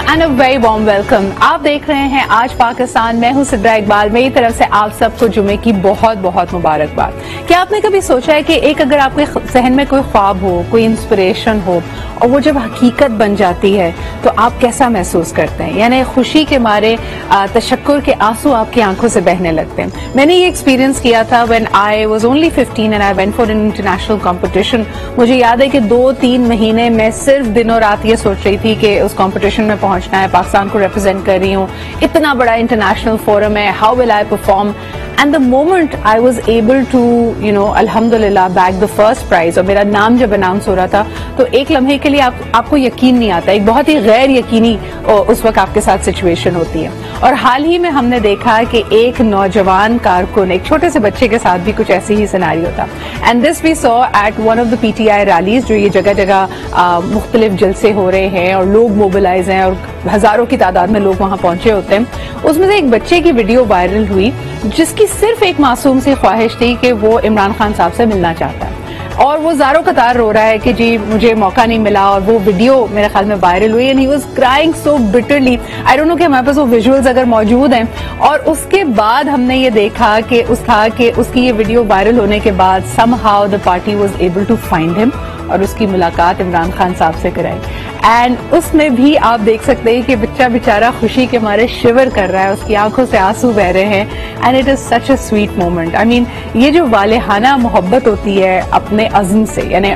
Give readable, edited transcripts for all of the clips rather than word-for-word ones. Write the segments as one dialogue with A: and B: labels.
A: And a very warm welcome. आप देख रहे हैं आज पाकिस्तान। मैं हूं सिद्रा इकबाल। मेरी तरफ से आप सबको जुमे की बहुत बहुत मुबारकबाद। क्या आपने कभी सोचा है कि एक अगर आपके जहन में कोई ख्वाब हो, कोई इंस्पिरेशन हो और वो जब हकीकत बन जाती है तो आप कैसा महसूस करते हैं? यानी खुशी के मारे तशक्कुर के आंसू आपकी आंखों से बहने लगते हैं। मैंने ये एक्सपीरियंस किया था when I was only 15 and I went for an international competition. मुझे याद है कि 2-3 महीने मैं सिर्फ दिनों रात ये सोच रही थी कि उस कॉम्पिटिशन में पहुंचना है, पाकिस्तान को रिप्रेजेंट कर रही हूँ, इतना बड़ा इंटरनेशनल फोरम है, how will I perform. And the moment I was able to अल्हम्दुलिल्लाह बैग द फर्स्ट प्राइज और मेरा नाम जब अनाउंस हो रहा था तो एक लम्हे के लिए आपको यकीन नहीं आता, एक बहुत ही गैर यकीनी उस वक्त आपके साथ सिचुएशन होती है। और हाल ही में हमने देखा कि एक नौजवान कारकुन, एक छोटे से बच्चे के साथ भी कुछ ऐसी ही सिनेरियो था। And this we saw at one of the PTI rallies, जो ये जगह जगह मुख्तलिफ जलसे हो रहे हैं और लोग मोबिलाइज हैं और हजारों की तादाद में लोग वहां पहुंचे होते हैं। उसमें से एक बच्चे की वीडियो वायरल हुई जिसकी सिर्फ एक मासूम सी ख्वाहिश थी कि वो इमरान खान साहब से मिलना चाहता है और वो ज़ारों कतार रो रहा है कि जी मुझे मौका नहीं मिला। और वो वीडियो मेरे ख्याल में वायरल हुई and he was crying so bitterly. I don't know कि हमारे पास वो विजुअल्स अगर मौजूद हैं। और उसके बाद हमने ये देखा कि उसकी ये वीडियो वायरल होने के बाद somehow the party was able to find him और उसकी मुलाकात इमरान खान साहब से कराई। एंड उसमें भी आप देख सकते हैं कि बच्चा बेचारा खुशी के मारे शिवर कर रहा है, उसकी आंखों से आंसू बह रहे हैं। And it is such a sweet moment. I mean ये जो वालेहाना मोहब्बत होती है अपने अज़्म से, यानी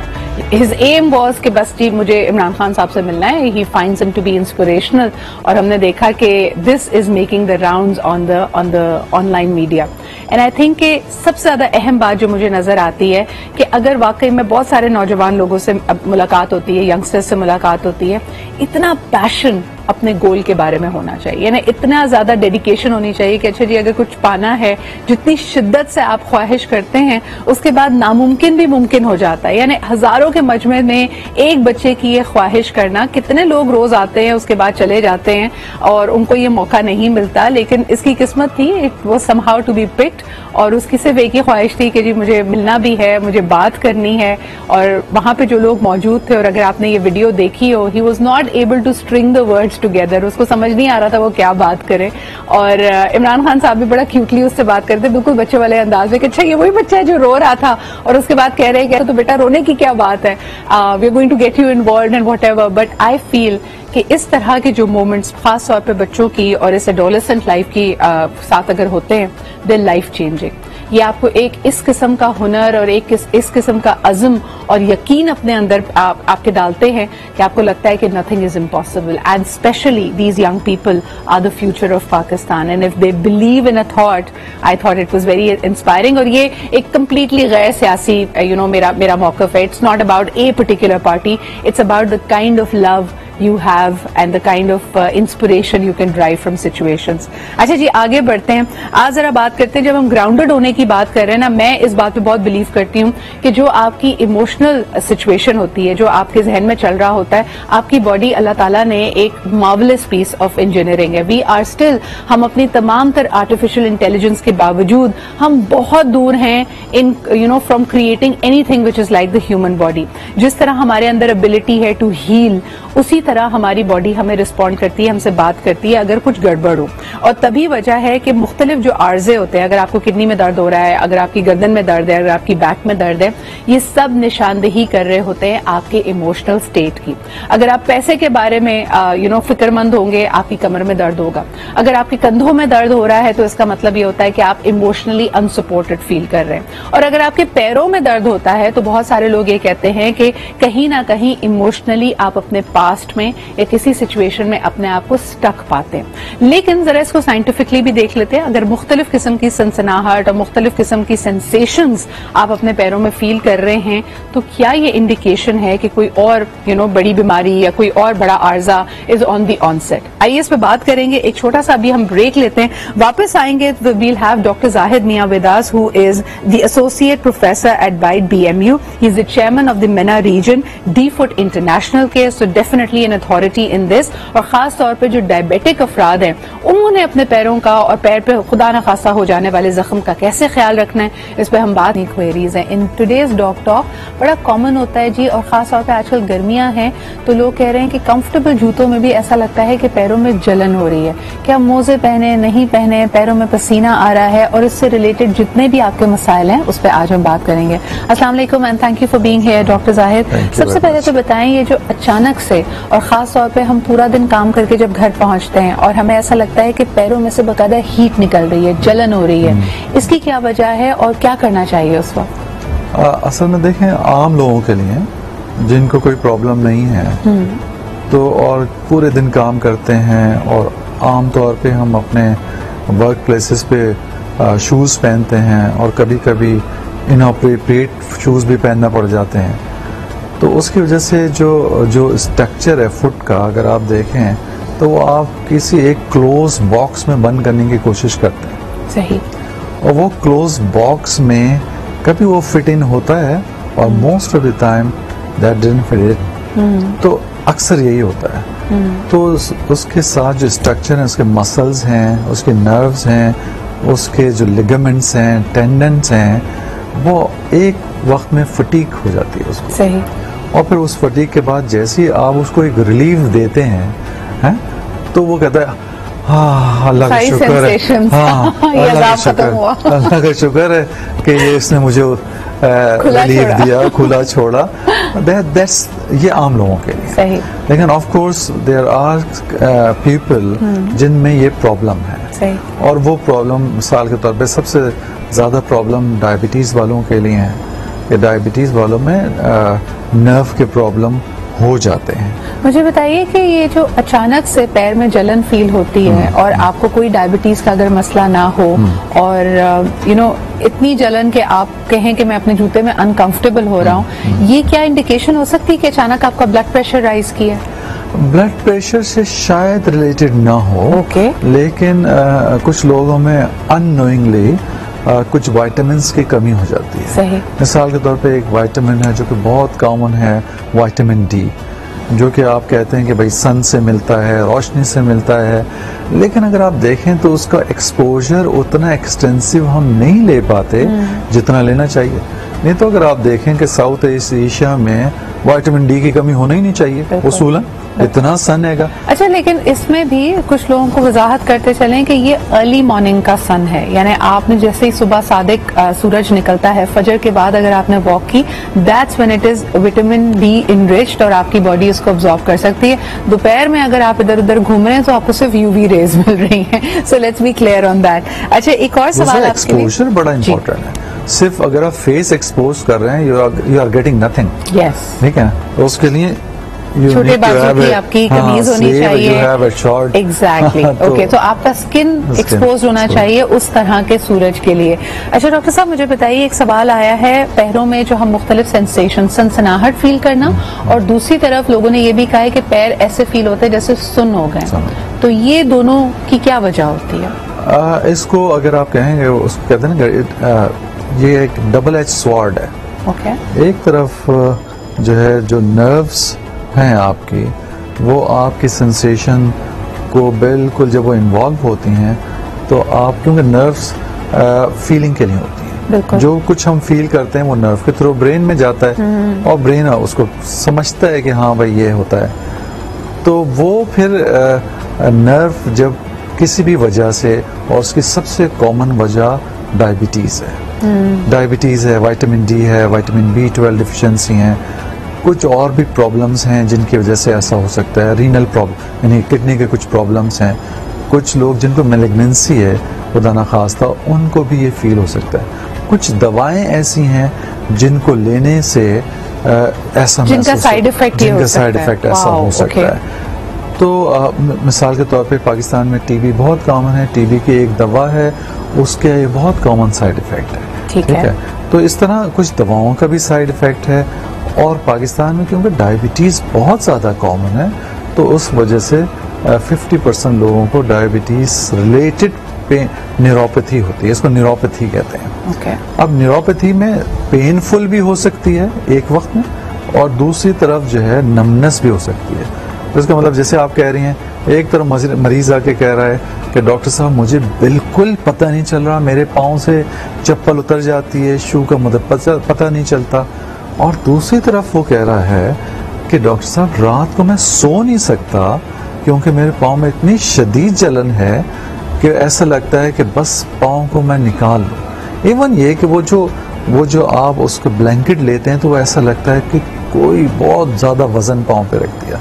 A: हिज एम वॉज कि बस जी मुझे इमरान खान साहब से मिलना है, he finds him to be inspirational. और हमने देखा कि this is making the rounds on the online media. And I think कि सबसे ज्यादा अहम बात जो मुझे नजर आती है कि अगर वाकई में बहुत सारे नौजवान लोगों से मुलाकात होती है, यंगस्टर्स से मुलाकात होती है, इतना पैशन अपने गोल के बारे में होना चाहिए, यानी इतना ज्यादा डेडिकेशन होनी चाहिए कि अच्छा जी अगर कुछ पाना है, जितनी शिद्दत से आप ख्वाहिश करते हैं उसके बाद नामुमकिन भी मुमकिन हो जाता है। यानी हजारों के मजमे में एक बच्चे की ये ख्वाहिश करना, कितने लोग रोज आते हैं उसके बाद चले जाते हैं और उनको ये मौका नहीं मिलता, लेकिन इसकी किस्मत थी, it was somehow to be picked. और उसकी सिर्फ एक ही ख्वाहिश थी कि जी मुझे मिलना भी है, मुझे बात करनी है। और वहां पे जो लोग मौजूद थे, और अगर आपने ये वीडियो देखी हो, he was not able to string the words together, उसको समझ नहीं आ रहा था वो क्या बात करे। और इमरान खान साहब भी बड़ा क्यूटली उससे बात करते, बिल्कुल बच्चे वाले अंदाज में कि अच्छा ये वही बच्चा है जो रो रहा था। और उसके बाद कह रहे हैं तो बेटा रोने की क्या बात है, we are going to get you involved and whatever. But I feel कि इस तरह के जो मोमेंट्स खास तौर पे बच्चों की और इस एडोलेसेंट लाइफ की साथ अगर होते हैं, दे लाइफ चेंजिंग। ये आपको एक इस किस्म का हुनर और एक इस किस्म का अज़्म और यकीन अपने अंदर आपके डालते हैं कि आपको लगता है कि nothing is impossible. And specially these young people are the future of Pakistan and if they believe in a thought, I thought it was very inspiring. और ये एक कंप्लीटली गैर सियासी मेरा मौक़िफ़ है। It's not about a particular party, it's about the kind of love you have and the kind of inspiration you can drive from situations. अच्छा जी आगे बढ़ते हैं। आज जरा बात करते हैं, जब हम ग्राउंडेड होने की बात कर रहे हैं ना, मैं इस बात पे बहुत बिलीव करती हूँ कि जो आपकी इमोशनल सिचुएशन होती है, जो आपके जहन में चल रहा होता है, आपकी बॉडी अल्लाह ताला ने एक मार्वलस पीस ऑफ इंजीनियरिंग है। वी आर स्टिल, हम अपनी तमाम तर आर्टिफिशियल इंटेलिजेंस के बावजूद हम बहुत दूर हैं in from creating anything which is like the human body. जिस तरह हमारे अंदर एबिलिटी है टू हील, उसी तरह हमारी बॉडी हमें रिस्पॉन्ड करती है, हमसे बात करती है अगर कुछ गड़बड़ हो। और तभी वजह है कि मुख्तलिफ जो आर्जे होते हैं, अगर आपको किडनी में दर्द हो रहा है, अगर आपकी गर्दन में दर्द है, अगर आपकी बैक में दर्द है, ये सब निशानदेही कर रहे होते हैं आपके इमोशनल स्टेट की। अगर आप पैसे के बारे में फिक्रमंद होंगे, आपकी कमर में दर्द होगा। अगर आपके कंधों में दर्द हो रहा है तो इसका मतलब ये होता है कि आप इमोशनली अनसपोर्टेड फील कर रहे हैं। और अगर आपके पैरों में दर्द होता है तो बहुत सारे लोग ये कहते हैं कि कहीं ना कहीं इमोशनली आप अपने पास्ट में या किसी सिचुएशन में अपने आप को स्टक पाते हैं। लेकिन जरा इसको साइंटिफिकली भी देख लेते हैं। अगर मुख्तलिफ किस्म की सनसनाहट और मुख्तलिफ किस्म की सेंसेशंस आप अपने पैरों में फील कर रहे हैं, तो क्या ये इंडिकेशन है कि कोई और बड़ी बीमारी या कोई और बड़ा आर्जा इज ऑन दी ऑनसेट? आइए इस पे बात करेंगे। एक छोटा सा अभी हम ब्रेक लेते हैं, वापस आएंगे तो we'll have doctor Zahid Miyan with us, who is the associate professor at bite BMU. He is the chairman of the MENA region, D-Foot international के। So definitely be an authority in this, और खास तौर पे जो डायबिटिक अफराद हैं उन्होंने अपने पैरों का और पैर पे खुदा न खासा हो जाने वाले जख्म का कैसे ख्याल रखना है, इस पे हम बात नहीं क्वेरीज हैं इन टुडेज डॉग टॉक। बड़ा कॉमन होता है जी, और खास तौर पे आजकल गर्मियां हैं तो लोग कह रहे हैं कि कंफर्टेबल जूतों में भी ऐसा लगता है कि पैरों में जलन हो रही है। क्या मोजे पहने नहीं पहने, पैरों में पसीना आ रहा है, और इससे रिलेटेड जितने भी आपके मसाइल हैं उस पर आज हम बात करेंगे। अस्सलाम वालेकुम and thank you for being here doctor Zahid. सबसे पहले तो बताएं, ये जो अचानक से और खास तौर पे हम पूरा दिन काम करके जब घर पहुंचते हैं और हमें ऐसा लगता है कि पैरों में से बकायदा हीट निकल रही है, जलन हो रही है, इसकी क्या वजह है और क्या करना चाहिए उस वक्त?
B: असल में देखें, आम लोगों के लिए जिनको कोई प्रॉब्लम नहीं है तो और पूरे दिन काम करते हैं और आम तौर पे हम अपने वर्क प्लेसेस पे शूज़ पहनते हैं और कभी कभी इनअप्रोप्रिएट शूज़ भी पहनना पड़ जाते हैं, तो उसकी वजह से जो स्ट्रक्चर है फुट का, अगर आप देखें तो वो आप किसी एक क्लोज बॉक्स में बंद करने की कोशिश करते हैं।
A: सही।
B: और वो क्लोज बॉक्स में कभी वो फिट इन होता है और most of the time that doesn't fit. तो अक्सर यही होता है। तो उसके साथ जो स्ट्रक्चर है, उसके मसल्स हैं, उसके नर्व्स हैं, उसके जो लिगामेंट्स हैं, टेंडन्स हैं, वो एक वक्त में फटीक हो जाती है उसको।
A: सही।
B: और फिर उस फटीक के बाद जैसे ही आप उसको एक रिलीफ देते हैं तो वो कहता है हाँ अल्लाह का शुक्र है, हाँ अल्लाह का शुक्र है कि ये इसने मुझे रिलीफ दिया, खुला छोड़ा। दैट्स ये आम लोगों के लिए।
A: सही।
B: लेकिन of course there are people जिनमें ये प्रॉब्लम है।
A: सही।
B: और वो प्रॉब्लम मिसाल के तौर पे सबसे ज़्यादा प्रॉब्लम डायबिटीज़ वालों के लिए है कि डायबिटीज़ वालों में नर्व के प्रॉब्लम हो जाते हैं।
A: मुझे बताइए कि ये जो अचानक से पैर में जलन फील होती है और आपको कोई डायबिटीज का अगर मसला ना हो और इतनी जलन के आप कहें कि मैं अपने जूते में अनकंफर्टेबल हो रहा हूँ, ये क्या इंडिकेशन हो सकती है कि अचानक आपका ब्लड प्रेशर राइज किया?
B: ब्लड प्रेशर से शायद रिलेटेड ना हो, लेकिन कुछ लोगों में अननोइंगली कुछ विटामिन्स की कमी हो जाती है।
A: सही।
B: मिसाल के तौर पे एक विटामिन है जो कि बहुत कॉमन है, विटामिन डी, जो कि आप कहते हैं कि भाई सन से मिलता है, रोशनी से मिलता है, लेकिन अगर आप देखें तो उसका एक्सपोजर उतना एक्सटेंसिव हम नहीं ले पाते जितना लेना चाहिए। नहीं तो अगर आप देखें कि साउथ ईस्ट एशिया में विटामिन डी की कमी होना ही नहीं चाहिए उसूलन, इतना सन हैगा।
A: अच्छा, लेकिन इसमें भी कुछ लोगों को वजाहत करते चलें कि ये अर्ली मॉर्निंग का सन है, यानी आपने जैसे ही सुबह सादिक सूरज निकलता है, फजर के बाद अगर आपने वॉक की, that's when it is vitamin D enriched और आपकी बॉडी इसको अब्सॉर्ब कर सकती है। दोपहर में अगर आप इधर उधर घूम रहे हैं तो आपको सिर्फ यूवी रेज मिल रही हैं। So let's be clear on that. अच्छा, एक और सवाल आपके लिए।
B: एक्सपोजर बड़ा इंपॉर्टेंट है। सिर्फ अगर आप फेस एक्सपोज कर रहे हैं, you are getting nothing.
A: Yes.
B: ठीक है, तो उसके लिए
A: छोटे बाजू की आपकी कमीज होनी चाहिए। एग्जैक्टली। ओके, तो आपका स्किन एक्सपोज होना चाहिए उस तरह के सूरज के लिए। अच्छा डॉक्टर साहब, मुझे बताइए, एक सवाल आया है, पैरों में जो हम मुख्तलिफ सेंसेशन, सनसनाहट फील करना, और दूसरी तरफ लोगों ने ये भी कहा है कि पैर ऐसे फील होते हैं जैसे सुन्न हो गए, तो ये दोनों की क्या वजह होती है?
B: इसको अगर आप कहेंगे, उसको कहते हैं ना, ये एक डबल एज स्वॉर्ड है।
A: ओके।
B: एक तरफ जो है, जो नर्व्स हैं आपकी, वो आपकी सेंसेशन को बिल्कुल जब वो इन्वॉल्व होती हैं तो आप, क्योंकि नर्व्स फीलिंग के लिए होती हैं, जो कुछ हम फील करते हैं वो नर्व के थ्रू ब्रेन में जाता है और ब्रेन उसको समझता है कि हाँ भाई ये होता है। तो वो फिर नर्व जब किसी भी वजह से, और उसकी सबसे कॉमन वजह डायबिटीज़ है। डायबिटीज़ है, विटामिन डी है, विटामिन B12 डिफिशिएंसी है, कुछ और भी प्रॉब्लम्स हैं जिनकी वजह से ऐसा हो सकता है। रीनल प्रॉब्लम यानी किडनी के कुछ प्रॉब्लम्स हैं, कुछ लोग जिनको मैलिग्नेंसी है खुदा ना खास्ता, उनको भी ये फील हो सकता है। कुछ दवाएं ऐसी हैं जिनको लेने से ऐसा
A: जिनका साइड इफेक्ट
B: ऐसा हो सकता है। तो मिसाल के तौर पे पाकिस्तान में टीबी बहुत कॉमन है, टीबी की एक दवा है, उसके ये बहुत कॉमन साइड इफेक्ट है।
A: ठीक है।
B: तो इस तरह कुछ दवाओं का भी साइड इफेक्ट है, और पाकिस्तान में क्योंकि डायबिटीज़ बहुत ज़्यादा कॉमन है तो उस वजह से 50% लोगों को डायबिटीज़ रिलेटेड न्यूरोपैथी होती है, इसको न्यूरोपैथी कहते हैं। अब न्यूरोपैथी में पेनफुल भी हो सकती है एक वक्त में, और दूसरी तरफ जो है नमनेस भी हो सकती है। तो इसका मतलब जैसे आप कह रही हैं, एक तरफ मरीज आके कह रहा है कि डॉक्टर साहब मुझे बिल्कुल पता नहीं चल रहा, मेरे पाँव से चप्पल उतर जाती है, शू का मतलब पता नहीं चलता, और दूसरी तरफ वो कह रहा है कि डॉक्टर साहब रात को मैं सो नहीं सकता क्योंकि मेरे पाँव में इतनी शदीद जलन है कि ऐसा लगता है कि बस पाँव को मैं निकाल लूँ। इवन ये कि वो जो आप उसको ब्लैंकेट लेते हैं तो वो ऐसा लगता है कि कोई बहुत ज़्यादा वजन पाँव पे रख दिया।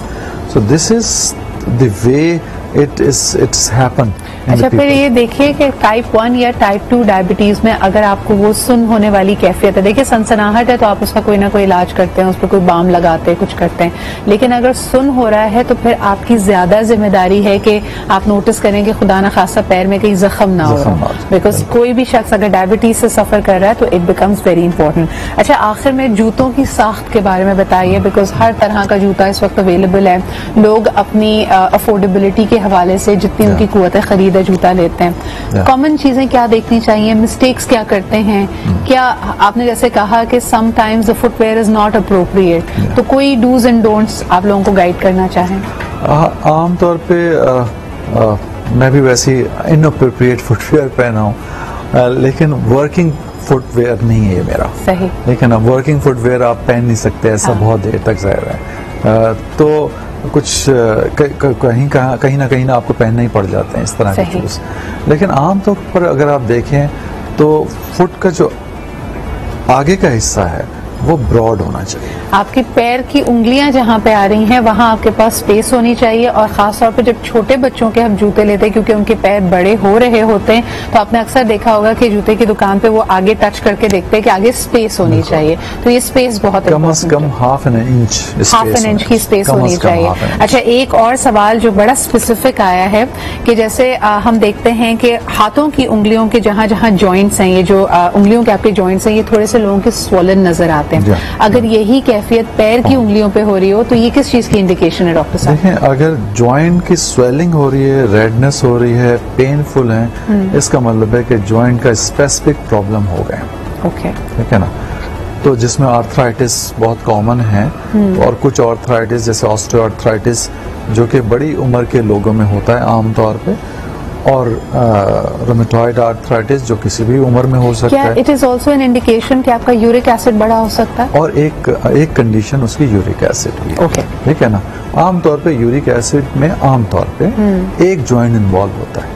B: So this is the way it's happen.
A: अच्छा, फिर ये देखिए कि टाइप 1 या टाइप 2 डायबिटीज में अगर आपको वो सुन होने वाली कैफियत है, देखिए सनसनाहट है तो आप उसका कोई ना कोई इलाज करते हैं, उस पर कोई बाम लगाते हैं, कुछ करते हैं, लेकिन अगर सुन हो रहा है तो फिर आपकी ज्यादा जिम्मेदारी है कि आप नोटिस करें कि खुदा न खासा पैर में कहीं जख्म ना हो, बिकॉज कोई भी शख्स अगर डायबिटीज से सफर कर रहा है तो इट बिकम्स वेरी इंपॉर्टेंट। अच्छा, आखिर में जूतों की साख्त के बारे में बताइए, बिकॉज हर तरह का जूता इस वक्त अवेलेबल है, लोग अपनी अफोर्डेबिलिटी के हवाले से जितनी उनकी कुव्वत खरीद है जूता लेते हैं। कॉमन चीजें क्या देखनी चाहिए, मिस्टेक्स क्या करते हैं, क्या आपने जैसे कहा कि sometimes the footwear is not appropriate, तो कोई डूज एंड डोंट्स आप लोगों को गाइड करना चाहें?
B: आमतौर पे मैं भी वैसे इनअप्रोप्रिएट फुटवेयर पहना हूँ, लेकिन वर्किंग फुटवेयर नहीं है ये मेरा।
A: सही।
B: लेकिन अब वर्किंग फुटवेयर आप पहन नहीं सकते ऐसा बहुत देर तक जाहिर है, तो कुछ कहीं ना आपको पहनना ही पड़ जाते हैं इस तरह के शूज। लेकिन आमतौर पर अगर आप देखें तो फुट का जो आगे का हिस्सा है वो ब्रॉड होना चाहिए।
A: आपके पैर की उंगलियां जहां पे आ रही हैं वहां आपके पास स्पेस होनी चाहिए, और खासतौर पे जब छोटे बच्चों के हम जूते लेते हैं क्योंकि उनके पैर बड़े हो रहे होते हैं, तो आपने अक्सर देखा होगा कि जूते की दुकान पे वो आगे टच करके देखते हैं कि आगे स्पेस होनी चाहिए, तो ये स्पेस बहुत
B: कम से कम हाफ एन इंच
A: की स्पेस होनी चाहिए। अच्छा, एक और सवाल जो बड़ा स्पेसिफिक आया है कि जैसे हम देखते हैं कि हाथों की उंगलियों के जहां जहां जॉइंट्स हैं, ये जो उंगलियों के आपके जॉइंट्स हैं, ये थोड़े से लोगों के स्वोलन नजर आते हैं। अगर यही कैफियत पैर की उंगलियों पे हो रही हो तो ये किस चीज की इंडिकेशन है डॉक्टर साहब?
B: देखें, अगर जॉइंट की स्वेलिंग हो रही है, रेडनेस हो रही है, पेनफुल है, इसका मतलब है कि जॉइंट का स्पेसिफिक प्रॉब्लम हो गए।
A: ओके,
B: ठीक है ना। तो जिसमें आर्थराइटिस बहुत कॉमन है, और कुछ आर्थराइटिस जैसे ऑस्टियोआर्थराइटिस जो कि बड़ी उम्र के लोगों में होता है आमतौर पे, और रूमेटॉइड आर्थराइटिस जो किसी भी उम्र में हो सकता है।
A: It is also an indication कि आपका यूरिक एसिड बढ़ा हो सकता है,
B: और एक कंडीशन उसकी यूरिक एसिड की है।
A: ओके,
B: ठीक है ना। आमतौर पे यूरिक एसिड में आमतौर पे एक जॉइंट इन्वॉल्व होता है,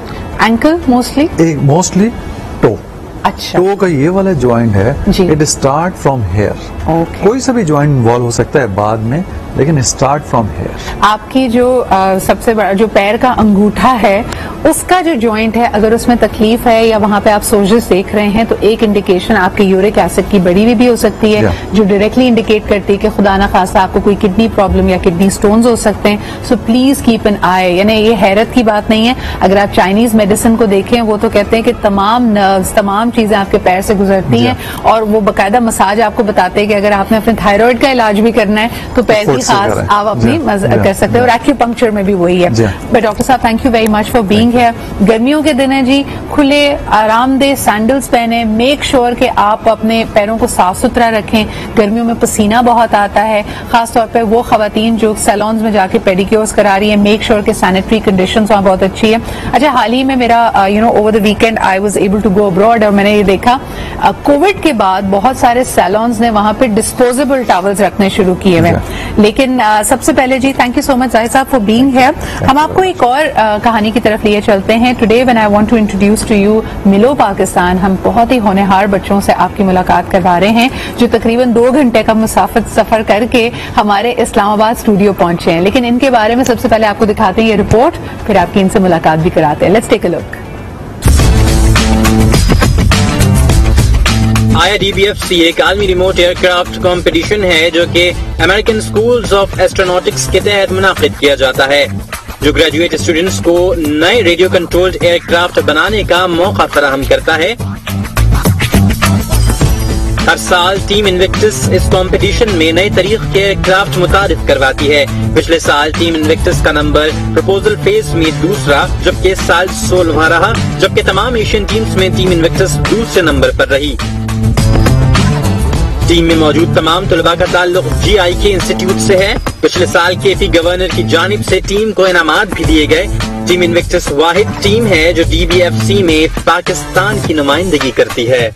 A: एंकल
B: मोस्टली टो।
A: अच्छा,
B: टो का ये वाला जॉइंट है, इट स्टार्ट फ्रॉम हेयर। कोई सा भी जॉइंट इन्वॉल्व हो सकता है बाद में, लेकिन स्टार्ट फ्रॉम हेयर।
A: आपकी जो सबसे बड़ा जो पैर का अंगूठा है उसका जो जॉइंट है, अगर उसमें तकलीफ है या वहां पे आप सोजिश देख रहे हैं तो एक इंडिकेशन आपके यूरिक एसिड की बढ़ी हुई भी हो सकती है, जो डायरेक्टली इंडिकेट करती है कि खुदा ना खासा आपको कोई किडनी प्रॉब्लम या किडनी स्टोन्स हो सकते हैं। सो प्लीज कीप एन आई। यानी ये हैरत की बात नहीं है, अगर आप चाइनीज मेडिसिन को देखें वो तो कहते हैं कि तमाम नर्व्स, तमाम चीजें आपके पैर से गुजरती हैं, और वो बाकायदा मसाज आपको बताते हैं कि अगर आपने अपने थायराइड का इलाज भी करना है तो पैर की खास आप अपनी कर सकते हैं, और एक्यूपंक्चर में भी वही है। बट डॉक्टर साहब, thank you very much for being here. गर्मियों के दिन है जी, खुले आरामदेह सैंडल्स पहने, मेक श्योर कि आप अपने पैरों को साफ सुथरा रखें। गर्मियों में पसीना बहुत आता है, खासतौर पर वो खवातीन जो सैलून्स में जाके पेडिक्योर्स करा रही है, मेक श्योर कि सैनिटरी कंडीशंस वहां बहुत अच्छी है। अच्छा, हाल ही में मेरा over the weekend I was able to go abroad, और मैंने ये देखा कोविड के बाद बहुत सारे सैलून्स ने वहां पे डिस्पोजेबल टॉवल्स रखने शुरू किए हुए। लेकिन सबसे पहले जी, thank you so much Zahid Sahab for being here. हम आपको एक और कहानी की तरफ लिए चलते हैं। Today when I want to introduce to you मिलो पाकिस्तान, हम बहुत ही होनहार बच्चों से आपकी मुलाकात करवा रहे हैं जो तकरीबन 2 घंटे का मुसाफिर सफर करके हमारे इस्लामाबाद स्टूडियो पहुंचे हैं। लेकिन इनके बारे में सबसे पहले आपको दिखाते हैं ये रिपोर्ट, फिर आपकी इनसे मुलाकात भी कराते हैं। Let's take a look.
C: IRDBFC एक आलमी रिमोट एयरक्राफ्ट कंपटीशन है जो कि अमेरिकन स्कूल्स ऑफ एस्ट्रोनॉटिक्स के तहत मुनाकिद किया जाता है, जो ग्रेजुएट स्टूडेंट्स को नए रेडियो कंट्रोल्ड एयरक्राफ्ट बनाने का मौका फराहम करता है। हर साल टीम इन्विक्टस इस कंपटीशन में नए तरीके के एयरक्राफ्ट मुतारिफ करवाती है। पिछले साल टीम इन्विक्टस का नंबर प्रपोजल फेज में दूसरा, जबकि इस साल 16वां रहा, जबकि तमाम एशियन टीम्स में टीम इन्विक्टस दूसरे नंबर पर रही। टीम में मौजूद तमाम तलबा का ताल्लुक GIK इंस्टीट्यूट से है। पिछले साल KFE गवर्नर की जानिब से टीम को इनामात भी दिए गए। टीम इन्वेक्टस वाहिद टीम है जो DBFC में पाकिस्तान की नुमाइंदगी करती है।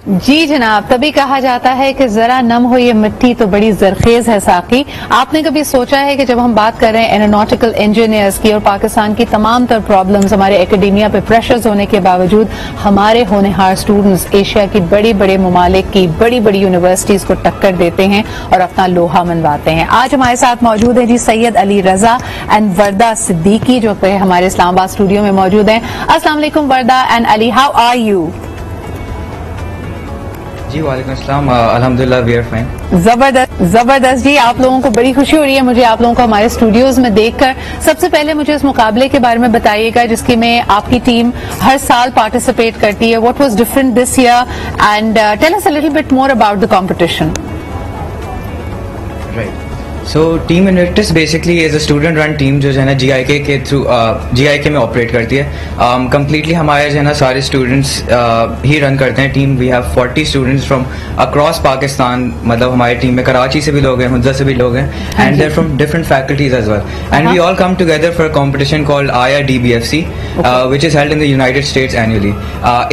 A: जी जनाब, तभी कहा जाता है कि जरा नम हो ये मिट्टी तो बड़ी जरखेज है साकी। आपने कभी सोचा है कि जब हम बात कर रहे हैं एरोनॉटिकल इंजीनियर्स की और पाकिस्तान की तमाम तर प्रॉब्लम्स, हमारे एकेडेमिया पे प्रेशर्स होने के बावजूद हमारे होनहार स्टूडेंट्स एशिया की बड़ी बड़े ममालिक की बड़ी बड़ी यूनिवर्सिटीज को टक्कर देते हैं और अपना लोहा मनवाते हैं। आज हमारे साथ मौजूद है जी सैयद अली रजा एंड वर्दा सिद्दीकी जो हमारे इस्लामाबाद स्टूडियो में मौजूद हैं। अस्सलाम वालेकुम Warda and Ali, how are you?
D: जी वालेकुम अस्सलाम, अल्हम्दुलिल्लाह वी आर फाइन।
A: जबरदस्त जी, आप लोगों को बड़ी खुशी हो रही है मुझे आप लोगों को हमारे स्टूडियोज में देखकर। सबसे पहले मुझे इस मुकाबले के बारे में बताइएगा जिसकी में आपकी टीम हर साल पार्टिसिपेट करती है। What was different this year and tell us a little bit more about the competition.
D: Right, so team Invictus basically is a student run team जो है ना GIK के थ्रू GIK में ऑपरेट करती है। कम्प्लीटली हमारे जो है ना सारे स्टूडेंट्स ही रन करते हैं team. We have 40 students from across Pakistan, मतलब हमारी टीम में कराची से भी लोग हैं, हुज्जा से भी लोग हैं, and they're from different faculties as well. And we all come together for a competition called IRDBFC which is held in the United States annually.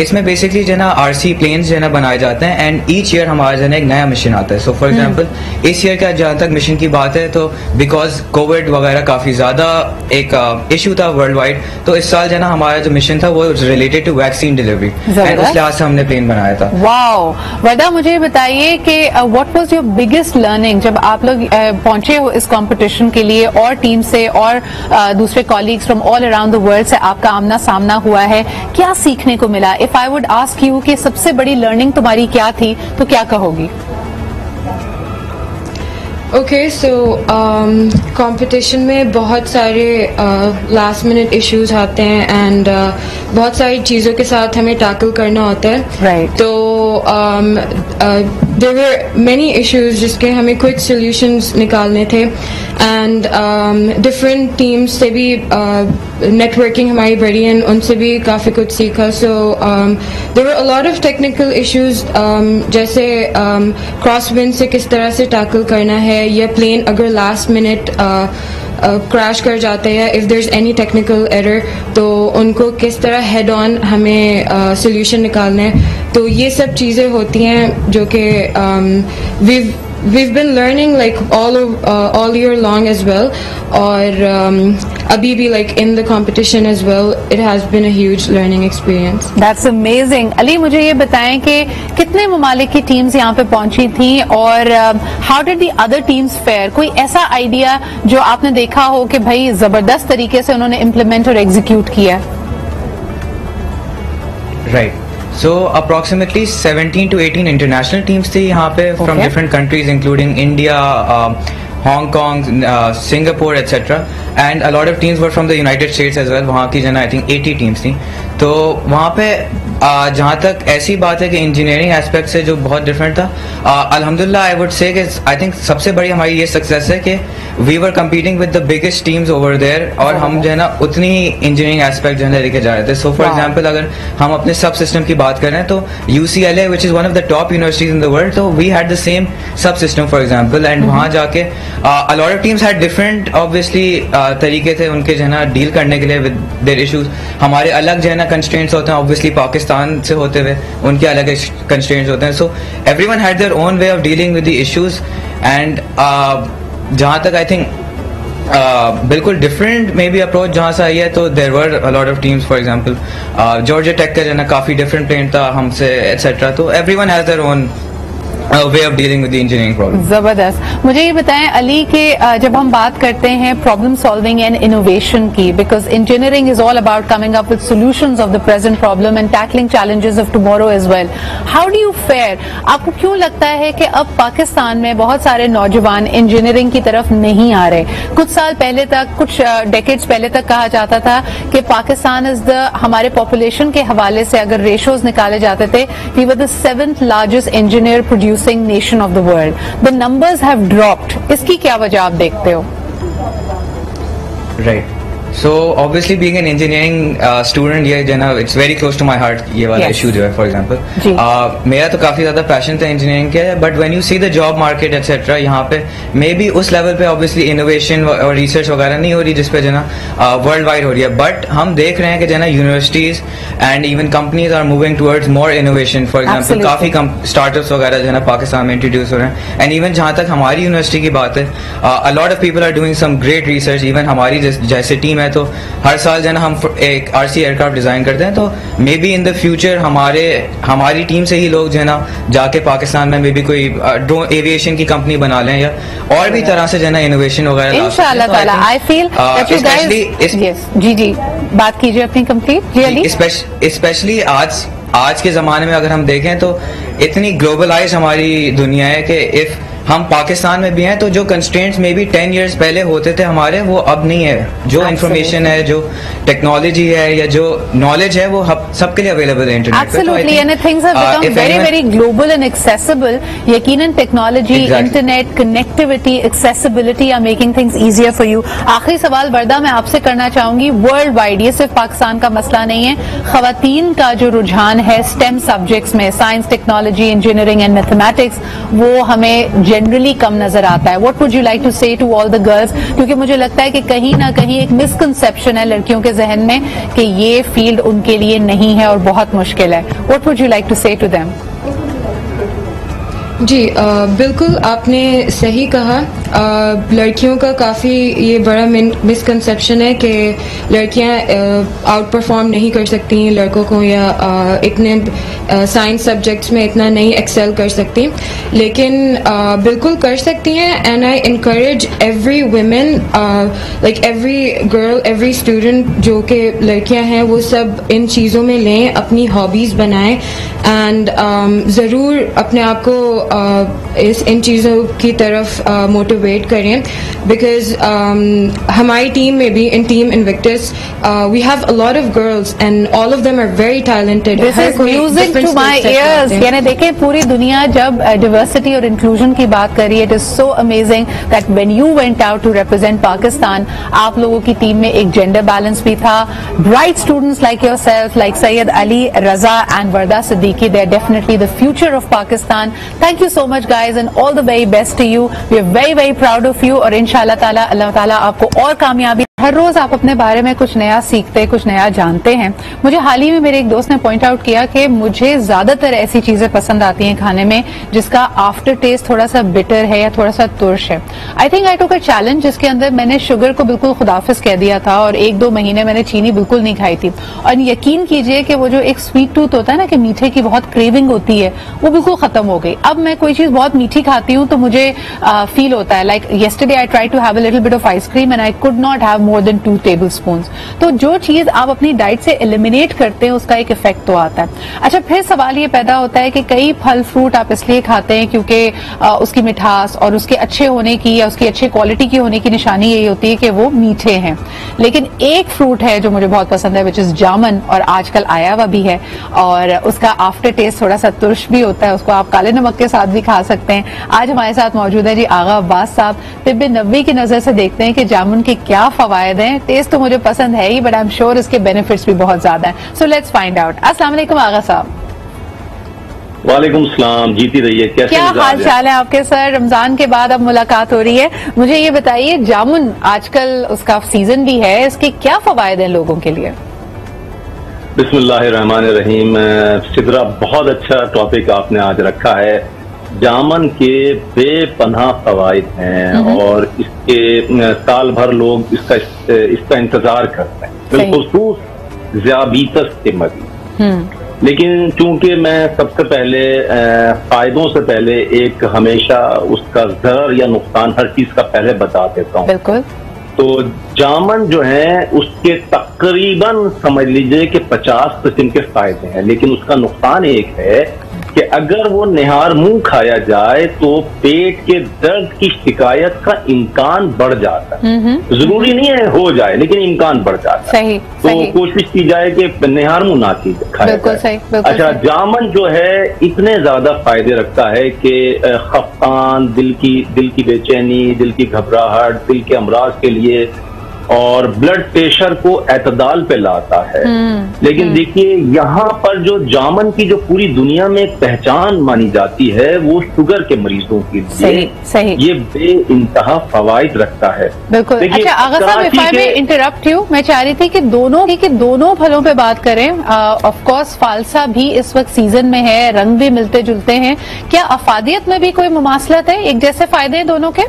D: इसमें बेसिकली जो है ना RC प्लेन्स जो है ना बनाए जाते हैं एंड ईच ईयर हमारा जो है ना एक नया मिशन आता है। सो फॉर एग्जाम्पल इस ईयर का जहाँ तक मिशन की बात है तो बिकॉज कोविड वगैरह काफी ज्यादा एक इशू था वर्ल्ड वाइड, तो इस साल जो है ना हमारा जो मिशन था वो related to vaccine delivery and उस लिहाज से हमने प्लेन बनाया था। वाओ,
A: वर्दा मुझे बताइए कि what was your biggest learning जब आप लोग पहुंचे हो इस कंपटीशन के लिए और टीम से और दूसरे colleagues from all around the world से आपका आमना सामना हुआ है, क्या सीखने को मिला? If I would ask you कि सबसे बड़ी लर्निंग तुम्हारी क्या थी तो क्या कहोगी?
E: ओके, सो कंपटीशन में बहुत सारे लास्ट मिनट इश्यूज आते हैं एंड बहुत सारी चीज़ों के साथ हमें टैकल करना होता है।
A: Right.
E: तो देयर वर मेनी इश्यूज जिसके हमें क्विक सॉल्यूशंस निकालने थे एंड डिफरेंट टीम्स से भी नेटवर्किंग हमारी बढ़ी है, उनसे भी काफ़ी कुछ सीखा। So there were a lot of technical issues जैसे क्रॉस विंड से किस तरह से टैकल करना है, या प्लेन अगर लास्ट मिनट क्रैश कर जाते हैं, if there is any technical error तो उनको किस तरह हेड ऑन हमें सोल्यूशन निकालना है। तो ये सब चीज़ें होती हैं जो कि we've been learning like all year long as well, और अभी भी like in the competition as well it has been a huge learning experience.
A: That's amazing. Ali, मुझे ये बताएं कि कितने ममालिक की टीम्स यहाँ पे पहुंची थी और how did the other teams fare? कोई ऐसा आइडिया जो आपने देखा हो कि भाई जबरदस्त तरीके से उन्होंने इम्प्लीमेंट और एग्जीक्यूट किया?
D: Right, So approximately 17 to 18 international teams थी यहाँ पे from different countries including India, Hong Kong, Singapore, etc. And a lot of teams were from the United States as well. वहाँ की जना I think 80 teams थी। तो वहाँ पे जहाँ तक ऐसी बात है कि इंजीनियरिंग एस्पेक्ट से जो बहुत डिफरेंट था, अल्हम्दुलिल्लाह आई वुड से कि आई थिंक सबसे बड़ी हमारी ये सक्सेस है कि we were competing with the biggest teams over there, और हम जो है ना उतनी ही इंजीनियरिंग एस्पेक्ट जो है लेके जा रहे थे। सो फॉर एग्जाम्पल अगर हम अपने सब सिस्टम की बात करें तो UCLA which is one of the top universities in the world, तो वी हैड द सेम सब सिस्टम फॉर एग्जाम्पल, एंड वहाँ जाके a lot of teams had different obviously तरीके थे उनके जो है ना डील करने के लिए विद देयर इश्यूज। हमारे अलग जो है ना कंस्ट्रेंट्स होते हैं, ऑब्वियसली पाकिस्तान से होते हुए उनके अलग कंस्ट्रेंट्स होते हैं। So everyone had their own way of dealing with the issues, and जहाँ तक आई थिंक बिल्कुल डिफरेंट मे बी अप्रोच जहाँ से आई है, तो there were a lot of teams for example Georgia Tech का जो है ना काफी डिफरेंट प्लेन था हमसे एटसेट्रा, तो everyone has their own way of dealing with the engineering problem.
A: जबरदस्त। मुझे ये बताएं अली कि जब हम बात करते हैं प्रॉब्लम सॉल्विंग एंड इनोवेशन की, because engineering is all about coming up with solutions of the present problem and tackling challenges of tomorrow as well, how do you fare? आपको क्यों लगता है कि अब पाकिस्तान में बहुत सारे नौजवान इंजीनियरिंग की तरफ नहीं आ रहे? कुछ साल पहले तक, कुछ डेकेड्स पहले तक कहा जाता था कि पाकिस्तान इज द, हमारे पॉपुलेशन के हवाले से अगर रेशोज निकाले जाते थे, we were the 7th largest engineer producing nation of the world. The numbers have dropped, इसकी क्या वजह आप देखते हो?
D: Right, So obviously being an engineering student, ये जो है ना, it's very close to my heart ये वाला issue जो है, for example. मेरा तो काफी ज्यादा पैशन था इंजीनियरिंग का, but when you see the job market etc. यहाँ पे मे बी उस लेवल पे obviously innovation और research वगैरह नहीं हो रही जिस पे जो है ना वर्ल्ड वाइड हो रही है, बट हम देख रहे हैं कि जो है ना universities and even companies are moving towards more innovation. For example काफी स्टार्टअप्स वगैरह जो है ना पाकिस्तान में इंट्रोड्यूस हो रहे हैं. एंड इवन जहाँ तक हमारी यूनिवर्सिटी की बात है, a lot of people are doing some great research. Even हमारी जैसे टीम है तो हर साल जो है ना हम एक RC एयरक्राफ्ट डिजाइन करते हैं. तो may be in the future हमारी टीम से ही लोग जो है ना जाके पाकिस्तान में मे बी कोई एविएशन की कंपनी बना लें या और भी तरह से जो है ना इनोवेशन वगैरह.
A: इंशाल्लाह ताला I feel that you guys. जी बात कीजिए अपनी कंप्लीट. रियली
D: स्पेशली आज के जमाने में अगर हम देखें तो इतनी ग्लोबलाइज हमारी दुनिया है कि इफ हम पाकिस्तान में भी हैं तो जो कंस्ट्रेंट्स में भी 10 years पहले होते थे हमारे, वो अब नहीं है. जो इंफॉर्मेशन है, जो टेक्नोलॉजी है या जो नॉलेज है, वो सबके लिए अवेलेबल है इंटरनेट पे.
A: Absolutely, and things have become very very global and accessible. यकीनन technology, internet, connectivity, accessibility are making things easier for you. आखिरी सवाल वर्दा मैं आपसे करना चाहूंगी. वर्ल्ड वाइड, ये सिर्फ पाकिस्तान का मसला नहीं है, खवातीन का जो रुझान है स्टेम सब्जेक्ट्स में, science, technology, engineering and mathematics, वो हमें जनरली कम नजर आता है. What would you like to say to all the girls? क्योंकि मुझे लगता है कि कहीं ना कहीं एक मिसकंसेप्शन है लड़कियों के जहन में कि ये फील्ड उनके लिए नहीं है और बहुत मुश्किल है. What would you like to say to them?
E: जी बिल्कुल आपने सही कहा. लड़कियों का काफ़ी ये बड़ा मिसकंसेप्शन है कि लड़कियां आउट परफॉर्म नहीं कर सकती लड़कों को, या इतने साइंस सब्जेक्ट्स में इतना नहीं एक्सेल कर सकती, लेकिन बिल्कुल कर सकती हैं. And I encourage every women, like every girl, every student, जो कि लड़कियां हैं, वो सब इन चीज़ों में लें, अपनी हॉबीज़ बनाएं एंड ज़रूर अपने आप को इन चीज़ों की तरफ मोटिवेट करें. बिकॉज हमारी टीम में भी, in team Invictus, we have a lot of girls and all of them are very talented.
A: This is music to my ears. यानी देखें, पूरी दुनिया जब डाइवर्सिटी और इंक्लूजन की बात कर रही है, it is so amazing that when you went out to represent Pakistan, आप लोगों की टीम में एक जेंडर बैलेंस भी था. Bright students like yourself, like Syed Ali, Raza and Warda Siddiqui, they are definitely the future of Pakistan. Thank you so much guys and all the very best to you. We are very very proud of you और इंशाल्लाह ताला अल्लाह ताला आपको और कामयाबी. हर रोज आप अपने बारे में कुछ नया सीखते, कुछ नया जानते हैं. मुझे हाल ही में मेरे एक दोस्त ने पॉइंट आउट किया कि मुझे ज्यादातर ऐसी चीजें पसंद आती हैं खाने में जिसका आफ्टर टेस्ट थोड़ा सा बिटर है या थोड़ा सा तुर्श है. I think I took a challenge जिसके अंदर मैंने शुगर को बिल्कुल खुदाफिज कह दिया था और 1-2 महीने मैंने चीनी बिल्कुल नहीं खाई थी. और यकीन कीजिए कि वो जो एक स्वीट टूथ होता है ना, कि मीठे की बहुत क्रेविंग होती है, वो बिल्कुल खत्म हो गई. अब मैं कोई चीज बहुत मीठी खाती हूँ तो मुझे फील होता है like yesterday I try to have a little bit of ice cream and I could not have more than 2 tablespoons. तो जो चीज आप अपनी डाइट से एलिमिनेट करते हैं उसका एक इफेक्ट तो आता है. अच्छा, फिर सवाल ये पैदा होता है कि कई फल फ्रूट आप इसलिए खाते हैं क्योंकि उसकी मिठास और उसके अच्छे होने की या उसकी अच्छी क्वालिटी की होने की निशानी यही होती है कि वो मीठे हैं. लेकिन एक फ्रूट है जो मुझे बहुत पसंद है, विच इज जामुन, और आजकल आया हुआ भी है और उसका आफ्टर टेस्ट थोड़ा सा तुर्श भी होता है. उसको आप काले नमक के साथ भी खा सकते हैं. आज हमारे साथ मौजूद है जी आगा अब्बास साहब. तिब्बे नबवी की नजर से देखते हैं कि जामुन के क्या फवायद हैं. टेस्ट तो मुझे पसंद है ही, बट आई एम श्योर इसके बेनिफिट्स भी बहुत ज्यादा हैं. So let's find out. अस्सलाम वालेकुम आगा साहब.
F: वालेकुम सलाम. जीती रहिए. कैसे
A: क्या हाल चाल है आपके सर? रमजान के बाद अब मुलाकात हो रही है. मुझे ये बताइए, जामुन आजकल उसका सीजन भी है, इसके क्या फवायद हैं लोगों के लिए?
F: बिस्मिल्लाहिर्रहमानिर्रहीम. सिद्रा, बहुत अच्छा टॉपिक आपने आज रखा है. जामुन के बेपनाह फवाइद हैं और इसके साल भर लोग इसका इंतजार करते हैं, बिलखुसूस ज़ियाबीतस के मरीज. लेकिन चूंकि मैं सबसे पहले फायदों से पहले एक हमेशा उसका ज़रर या नुकसान हर चीज का पहले बता देता हूँ.
A: बिल्कुल.
F: तो जामुन जो है उसके तकरीबन समझ लीजिए कि 50 किस्म के फायदे हैं, लेकिन उसका नुकसान एक है कि अगर वो निहार मुंह खाया जाए तो पेट के दर्द की शिकायत का इम्कान बढ़ जाता है. जरूरी नहीं है हो जाए, लेकिन इम्कान बढ़ जाता है. तो कोशिश की जाए कि निहार मुंह ना खाया जाए. अच्छा, जामुन जो है इतने ज्यादा फायदे रखता है कि खफकान, दिल की बेचैनी, दिल की घबराहट, दिल के अमराज के लिए और ब्लड प्रेशर को एतदाल पे लाता है। लेकिन देखिए यहाँ पर जो जामन की जो पूरी दुनिया में एक पहचान मानी जाती है वो शुगर के मरीजों के लिए
A: सही
F: ये बेइंतहा फवाइद रखता है।
A: बिल्कुल। अच्छा आगा साहब, if I may interrupt you, मैं चाह रही थी कि दोनों फलों पे बात करें। ऑफ कोर्स फालसा भी इस वक्त सीजन में है, रंग भी मिलते जुलते हैं, क्या अफादियत में भी कोई मुमासलत है? एक जैसे फायदे हैं दोनों के?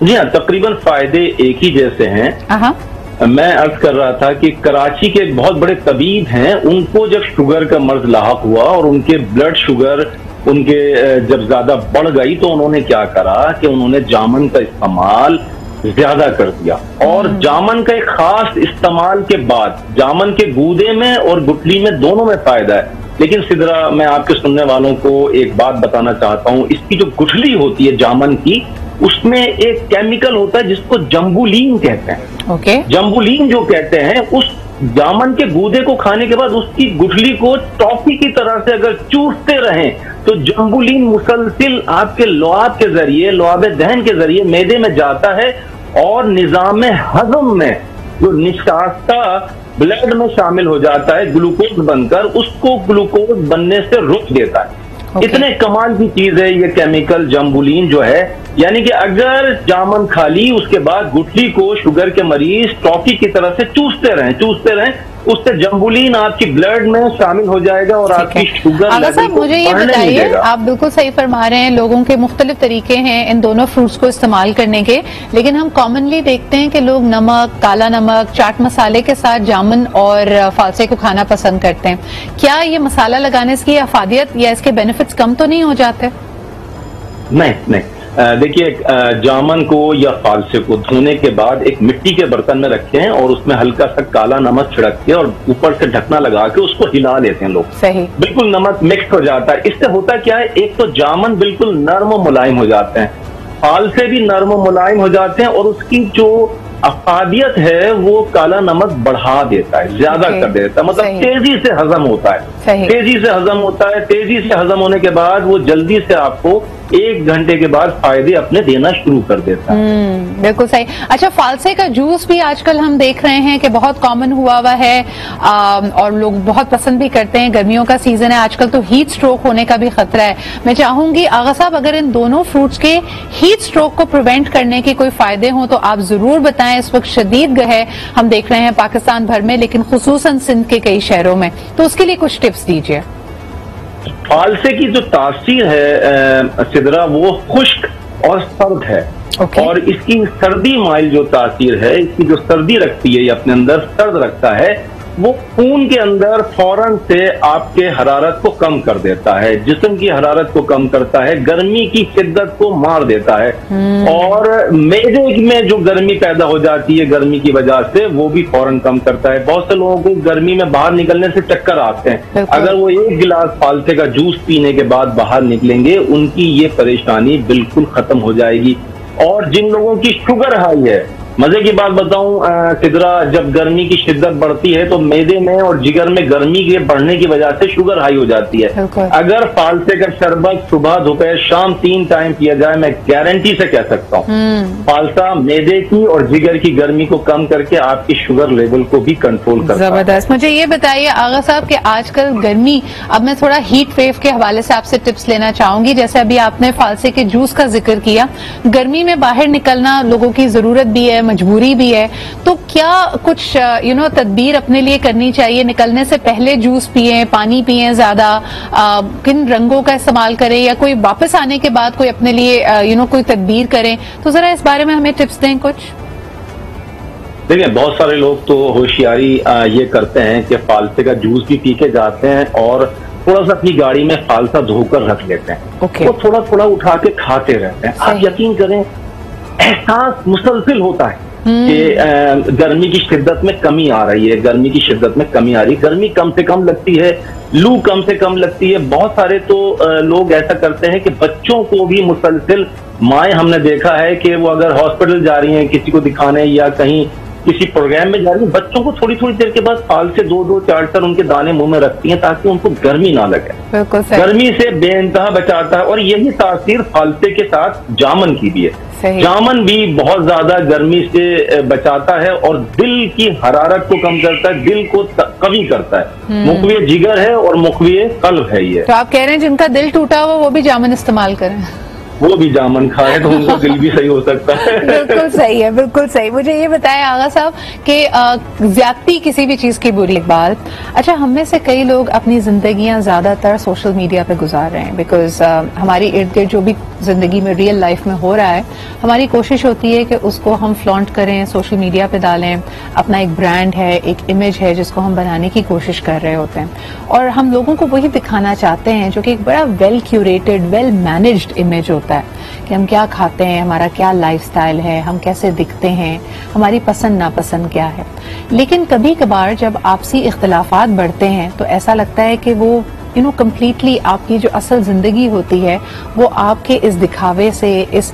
F: जी हाँ, तकरीबन फायदे एक ही जैसे हैं। मैं अर्ज कर रहा था कि कराची के एक बहुत बड़े तबीब हैं, उनको जब शुगर का मर्ज लाहक हुआ और उनके ब्लड शुगर उनके जब ज्यादा बढ़ गई तो उन्होंने क्या करा कि उन्होंने जामन का इस्तेमाल ज्यादा कर दिया। और जामन का एक खास इस्तेमाल के बाद जामन के गूदे में और गुठली में दोनों में फायदा है। लेकिन सिदरा, मैं आपके सुनने वालों को एक बात बताना चाहता हूँ, इसकी जो गुठली होती है जामन की, उसमें एक केमिकल होता है जिसको जम्बुलीन कहते हैं। जम्बुलीन जो कहते हैं, उस जामन के गूदे को खाने के बाद उसकी गुठली को टॉफी की तरह से अगर चूसते रहें तो जम्बुलीन मुसलसिल आपके लुआब के जरिए, लुआब दहन के जरिए मैदे में जाता है और निजाम हजम में जो निशास्ता ब्लड में शामिल हो जाता है ग्लूकोज बनकर, उसको ग्लूकोज बनने से रोक देता है। इतने कमाल की चीज है ये केमिकल जम्बुलीन जो है। यानी कि अगर जामन खा ली उसके बाद गुठली को शुगर के मरीज टॉफी की तरह से चूसते रहें, उससे जम्बुलीन आपकी ब्लड में शामिल हो जाएगा और आपकी शुगर लेवल को
A: मुझे ये बताइए, आप बिल्कुल सही फरमा रहे हैं, लोगों के मुख्तलिफ तरीके हैं इन दोनों फ्रूट्स को इस्तेमाल करने के, लेकिन हम कॉमनली देखते हैं कि लोग नमक, काला नमक, चाट मसाले के साथ जामुन और फालसे को खाना पसंद करते हैं। क्या ये मसाला लगाने से अफादियत या इसके बेनिफिट्स कम तो नहीं हो जाते?
F: नहीं, देखिए जामन को या फालसे को धोने के बाद एक मिट्टी के बर्तन में रखें और उसमें हल्का सा काला नमक छिड़क के और ऊपर से ढकना लगा के उसको हिला लेते हैं लोग।
A: सही, बिल्कुल
F: नमक मिक्स हो जाता है। इससे होता क्या है, एक तो जामन बिल्कुल नर्म और मुलायम हो जाते हैं, फालसे भी नर्म और मुलायम हो जाते हैं, और उसकी जो अफादियत है वो काला नमक बढ़ा देता है, ज्यादा कर देता है, मतलब तेजी से हजम होता है। तेजी से हजम होने के बाद वो जल्दी से आपको 1 घंटे के बाद फायदे अपने देना शुरू कर देता है।
A: बिल्कुल सही। अच्छा, फालसे का जूस भी आजकल हम देख रहे हैं कि बहुत कॉमन हुआ है और लोग बहुत पसंद भी करते हैं। गर्मियों का सीजन है, आजकल तो हीट स्ट्रोक होने का भी खतरा है। मैं चाहूंगी आगा साहब, अगर इन दोनों फ्रूट्स के हीट स्ट्रोक को प्रिवेंट करने के कोई फायदे हों तो आप जरूर बताएं। इस वक्त शदीद है हम देख रहे हैं पाकिस्तान भर में, लेकिन खुसूसन सिंध के कई शहरों में, तो उसके लिए कुछ टिप्स दीजिए।
F: फालसे की जो तासीर है सिदरा, वो खुश्क और सर्द है। और इसकी सर्दी माइल जो तासीर है, इसकी जो सर्दी रखती है, ये अपने अंदर सर्द रखता है, वो खून के अंदर फौरन से आपके हरारत को कम कर देता है, जिस्म की हरारत को कम करता है, गर्मी की शिद्दत को मार देता है, और मेदे में जो गर्मी पैदा हो जाती है गर्मी की वजह से, वो भी फौरन कम करता है। बहुत से लोगों को गर्मी में बाहर निकलने से चक्कर आते हैं, अगर वो 1 गिलास फालसे का जूस पीने के बाद बाहर निकलेंगे, उनकी ये परेशानी बिल्कुल खत्म हो जाएगी। और जिन लोगों की शुगर हाई है, मजे की बात बताऊं सिदरा, जब गर्मी की शिद्दत बढ़ती है तो मैदे में और जिगर में गर्मी के बढ़ने की वजह से शुगर हाई हो जाती है। अगर फालसे का शरबत सुबह दोपहर शाम 3 टाइम पिया जाए, मैं गारंटी से कह सकता हूँ फालसा मैदे की और जिगर की गर्मी को कम करके आपकी शुगर लेवल को भी कंट्रोल करता है।
A: जबरदस्त। मुझे ये बताइए आगा साहब कि आजकल गर्मी, अब मैं थोड़ा हीट वेव के हवाले से आपसे टिप्स लेना चाहूंगी। जैसे अभी आपने फालसे के जूस का जिक्र किया, गर्मी में बाहर निकलना लोगों की जरूरत भी है, मजबूरी भी है, तो क्या कुछ तदबीर अपने लिए करनी चाहिए? निकलने से पहले जूस पिए, पानी पिए ज्यादा, किन रंगों का इस्तेमाल करें, या कोई वापस आने के बाद कोई अपने लिए कोई तदबीर करें? तो जरा इस बारे में हमें टिप्स दें कुछ।
F: देखिए, बहुत सारे लोग तो होशियारी ये करते हैं कि फालसे का जूस भी पी के जाते हैं और थोड़ा सा अपनी गाड़ी में फालसा धोकर रख लेते हैं, वो थोड़ा थोड़ा उठा के खाते रहते हैं। आप यकीन करें, एहसास मुसलसिल होता है कि गर्मी की शिद्दत में कमी आ रही है, गर्मी कम से कम लगती है, लू कम से कम लगती है। बहुत सारे तो लोग ऐसा करते हैं कि बच्चों को भी मुसलसिल, माएँ हमने देखा है कि वो अगर हॉस्पिटल जा रही हैं किसी को दिखाने या कहीं किसी प्रोग्राम में जा रही हैं, बच्चों को थोड़ी थोड़ी देर के बाद फाल से 2-2 4 उनके दाने मुंह में रखती हैं ताकि उनको गर्मी ना लगे। गर्मी से बेइंतहा बचाता है। और यही तासीर फालसे के साथ जामन की भी है। जामन भी बहुत ज्यादा गर्मी से बचाता है और दिल की हरारत को कम करता है, दिल को कवी करता है। मुखविय जिगर है और मुखविय कल्ब है ये।
A: तो आप कह रहे हैं जिनका दिल टूटा हुआ वो भी जामन इस्तेमाल करें,
F: वो भी जामन खाए तो उनका दिल भी सही हो सकता है।
A: बिल्कुल सही है, बिल्कुल सही। मुझे ये बताएं आगा साहब कि ज्यादती किसी भी चीज की बुरी बात। अच्छा, हम में से कई लोग अपनी जिंदगियां ज्यादातर सोशल मीडिया पे गुजार रहे हैं बिकॉज हमारी इर्द गिर्द जो भी जिंदगी में रियल लाइफ में हो रहा है, हमारी कोशिश होती है कि उसको हम फ्लॉन्ट करें, सोशल मीडिया पे डालें। अपना एक ब्रांड है, एक इमेज है जिसको हम बनाने की कोशिश कर रहे होते हैं और हम लोगों को वही दिखाना चाहते हैं जो कि एक बड़ा well curated, well managed image होता है कि हम क्या खाते हैं, हमारा क्या लाइफस्टाइल है, हम कैसे दिखते हैं, हमारी पसंद नापसंद क्या है। लेकिन कभी कभार जब आपसी इख्तिलाफात बढ़ते हैं तो ऐसा लगता है कि वो कंप्लीटली आपकी जो असल जिंदगी होती है वो आपके इस दिखावे से, इस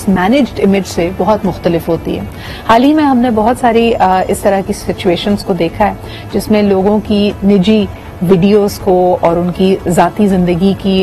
A: मैनेज्ड इमेज से बहुत मुख्तलिफ होती है। हाल ही में हमने बहुत सारी इस तरह की सिचुएशंस को देखा है जिसमें लोगों की निजी वीडियोस को और उनकी जाती जिंदगी की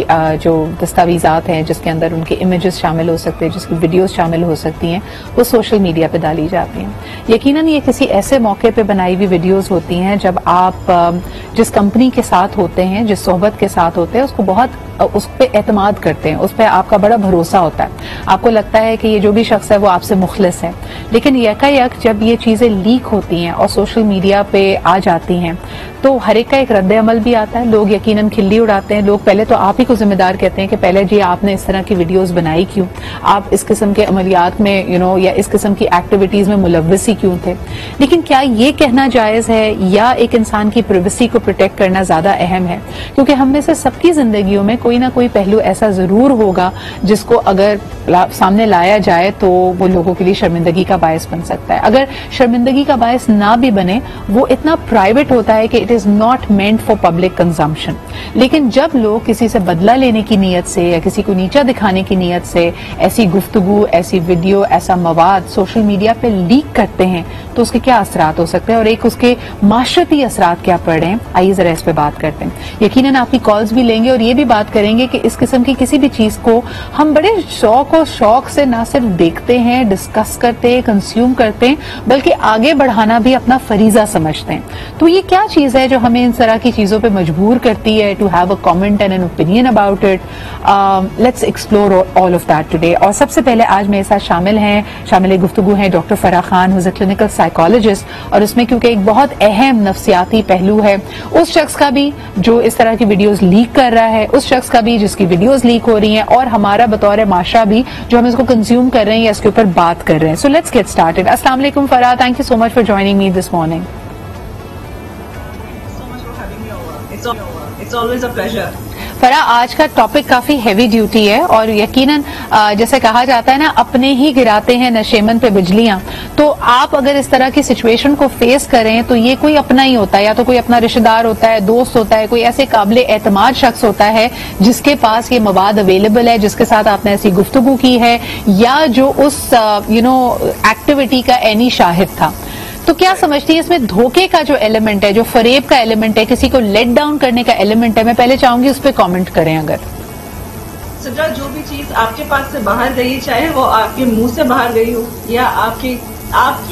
A: जो दस्तावेजात हैं जिसके अंदर उनके इमेजेस शामिल हो सकते हैं, जिसकी वीडियोस शामिल हो सकती हैं, वो सोशल मीडिया पे डाली जाती हैं। यकीनन ये किसी ऐसे मौके पे बनाई हुई वीडियोस होती हैं जब आप जिस कंपनी के साथ होते हैं, जिस सोहबत के साथ होते हैं, उसको बहुत उस पर एतमाद करते हैं, उस पर आपका बड़ा भरोसा होता है, आपको लगता है कि ये जो भी शख्स है वो आपसे मुखलिस है। लेकिन यकायक जब ये चीजें लीक होती हैं और सोशल मीडिया पे आ जाती हैं तो हर एक का एक रद्द अमल भी आता है। लोग यकीनन खिल्ली उड़ाते हैं, लोग पहले तो आप ही को जिम्मेदार कहते हैं कि पहले जी आपने इस तरह की वीडियोस बनाई क्यों, आप इस किस्म के अमलियात में या इस किस्म की एक्टिविटीज में मुलव्वस ही क्यों थे। लेकिन क्या ये कहना जायज है या एक इंसान की प्राइवेसी को प्रोटेक्ट करना ज्यादा अहम है? क्योंकि हम में से सबकी जिंदगियों में कोई ना कोई पहलू ऐसा जरूर होगा जिसको अगर सामने लाया जाए तो वो लोगों के लिए शर्मिंदगी का बायस बन सकता है। अगर शर्मिंदगी का बायस ना भी बने, वो इतना प्राइवेट होता है कि it is not meant for public consumption. लेकिन जब लोग किसी से बदला लेने की नीयत से या किसी को नीचा दिखाने की नीयत से ऐसी गुफ्तगू, ऐसी वीडियो, ऐसा मवाद सोशल मीडिया पे लीक करते हैं तो उसके क्या असरात हो सकते हैं और एक उसके माशरती असरात क्या पड़ रहे हैं, आइए जरा इस पे बात करते हैं। यकीनन आपकी कॉल्स भी लेंगे और ये भी बात करेंगे कि इस किस्म की किसी भी चीज को हम बड़े शौक से ना सिर्फ देखते हैं, डिस्कस करते हैं, कंज्यूम करते हैं, बल्कि आगे बढ़ाना भी अपना फरीजा समझते हैं। तो ये क्या चीज है जो हमें इन तरह की चीजों पे मजबूर करती है to have a comment and an opinion about it? Let's explore all of that today. और सबसे पहले आज मेरे साथ शामिल गुफ्तगू हैं doctor Farah Khan, who's a clinical psychologist, और इसमें क्योंकि एक बहुत अहम नफ्सियाती पहलू है उस शख्स का भी जो इस तरह की वीडियोस लीक कर रहा है, उस शख्स का भी जिसकी वीडियोस लीक हो रही हैं, और हमारा बतौर माशरा भी जो हम इसको कंज्यूम कर रहे हैं या इसके ऊपर बात कर रहे हैं। So let's get started. अस्सलाम वालेकुम Farah, thank you so much for joining me this morning.
G: It's always a pleasure.
A: Farah, आज का टॉपिक काफी हैवी ड्यूटी है और यकीनन जैसे कहा जाता है ना, अपने ही गिराते हैं नशेमन पे बिजलियां। तो आप अगर इस तरह की सिचुएशन को फेस करें तो ये कोई अपना ही होता है, या तो कोई अपना रिश्तेदार होता है, दोस्त होता है, कोई ऐसे काबिल एतमाद शख्स होता है जिसके पास ये मवाद अवेलेबल है, जिसके साथ आपने ऐसी गुफ्तगू की है, या जो उस एक्टिविटी का एनी शाहिद था। तो क्या समझती है इसमें धोखे का जो एलिमेंट है, जो फरेब का एलिमेंट है, किसी को लेट डाउन करने का एलिमेंट है? मैं पहले चाहूंगी उस पर कमेंट करें। अगर
G: सजा जो भी चीज आपके पास से बाहर गई, चाहे वो आपके मुंह से बाहर गई हो या आपकी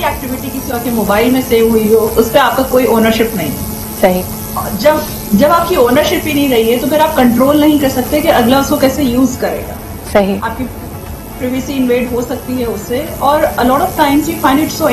G: एक्टिविटी किसी और के मोबाइल में सेव हुई हो, उस पर आपका कोई ओनरशिप नहीं।
A: सही।
G: जब आपकी ओनरशिप ही नहीं रही है तो फिर आप कंट्रोल नहीं कर सकते कि अगला उसको कैसे यूज करेगा।
A: सही।
G: आपकी प्राइवेसी इन्वेड हो सकती है उससे। और अ lot of times you find it so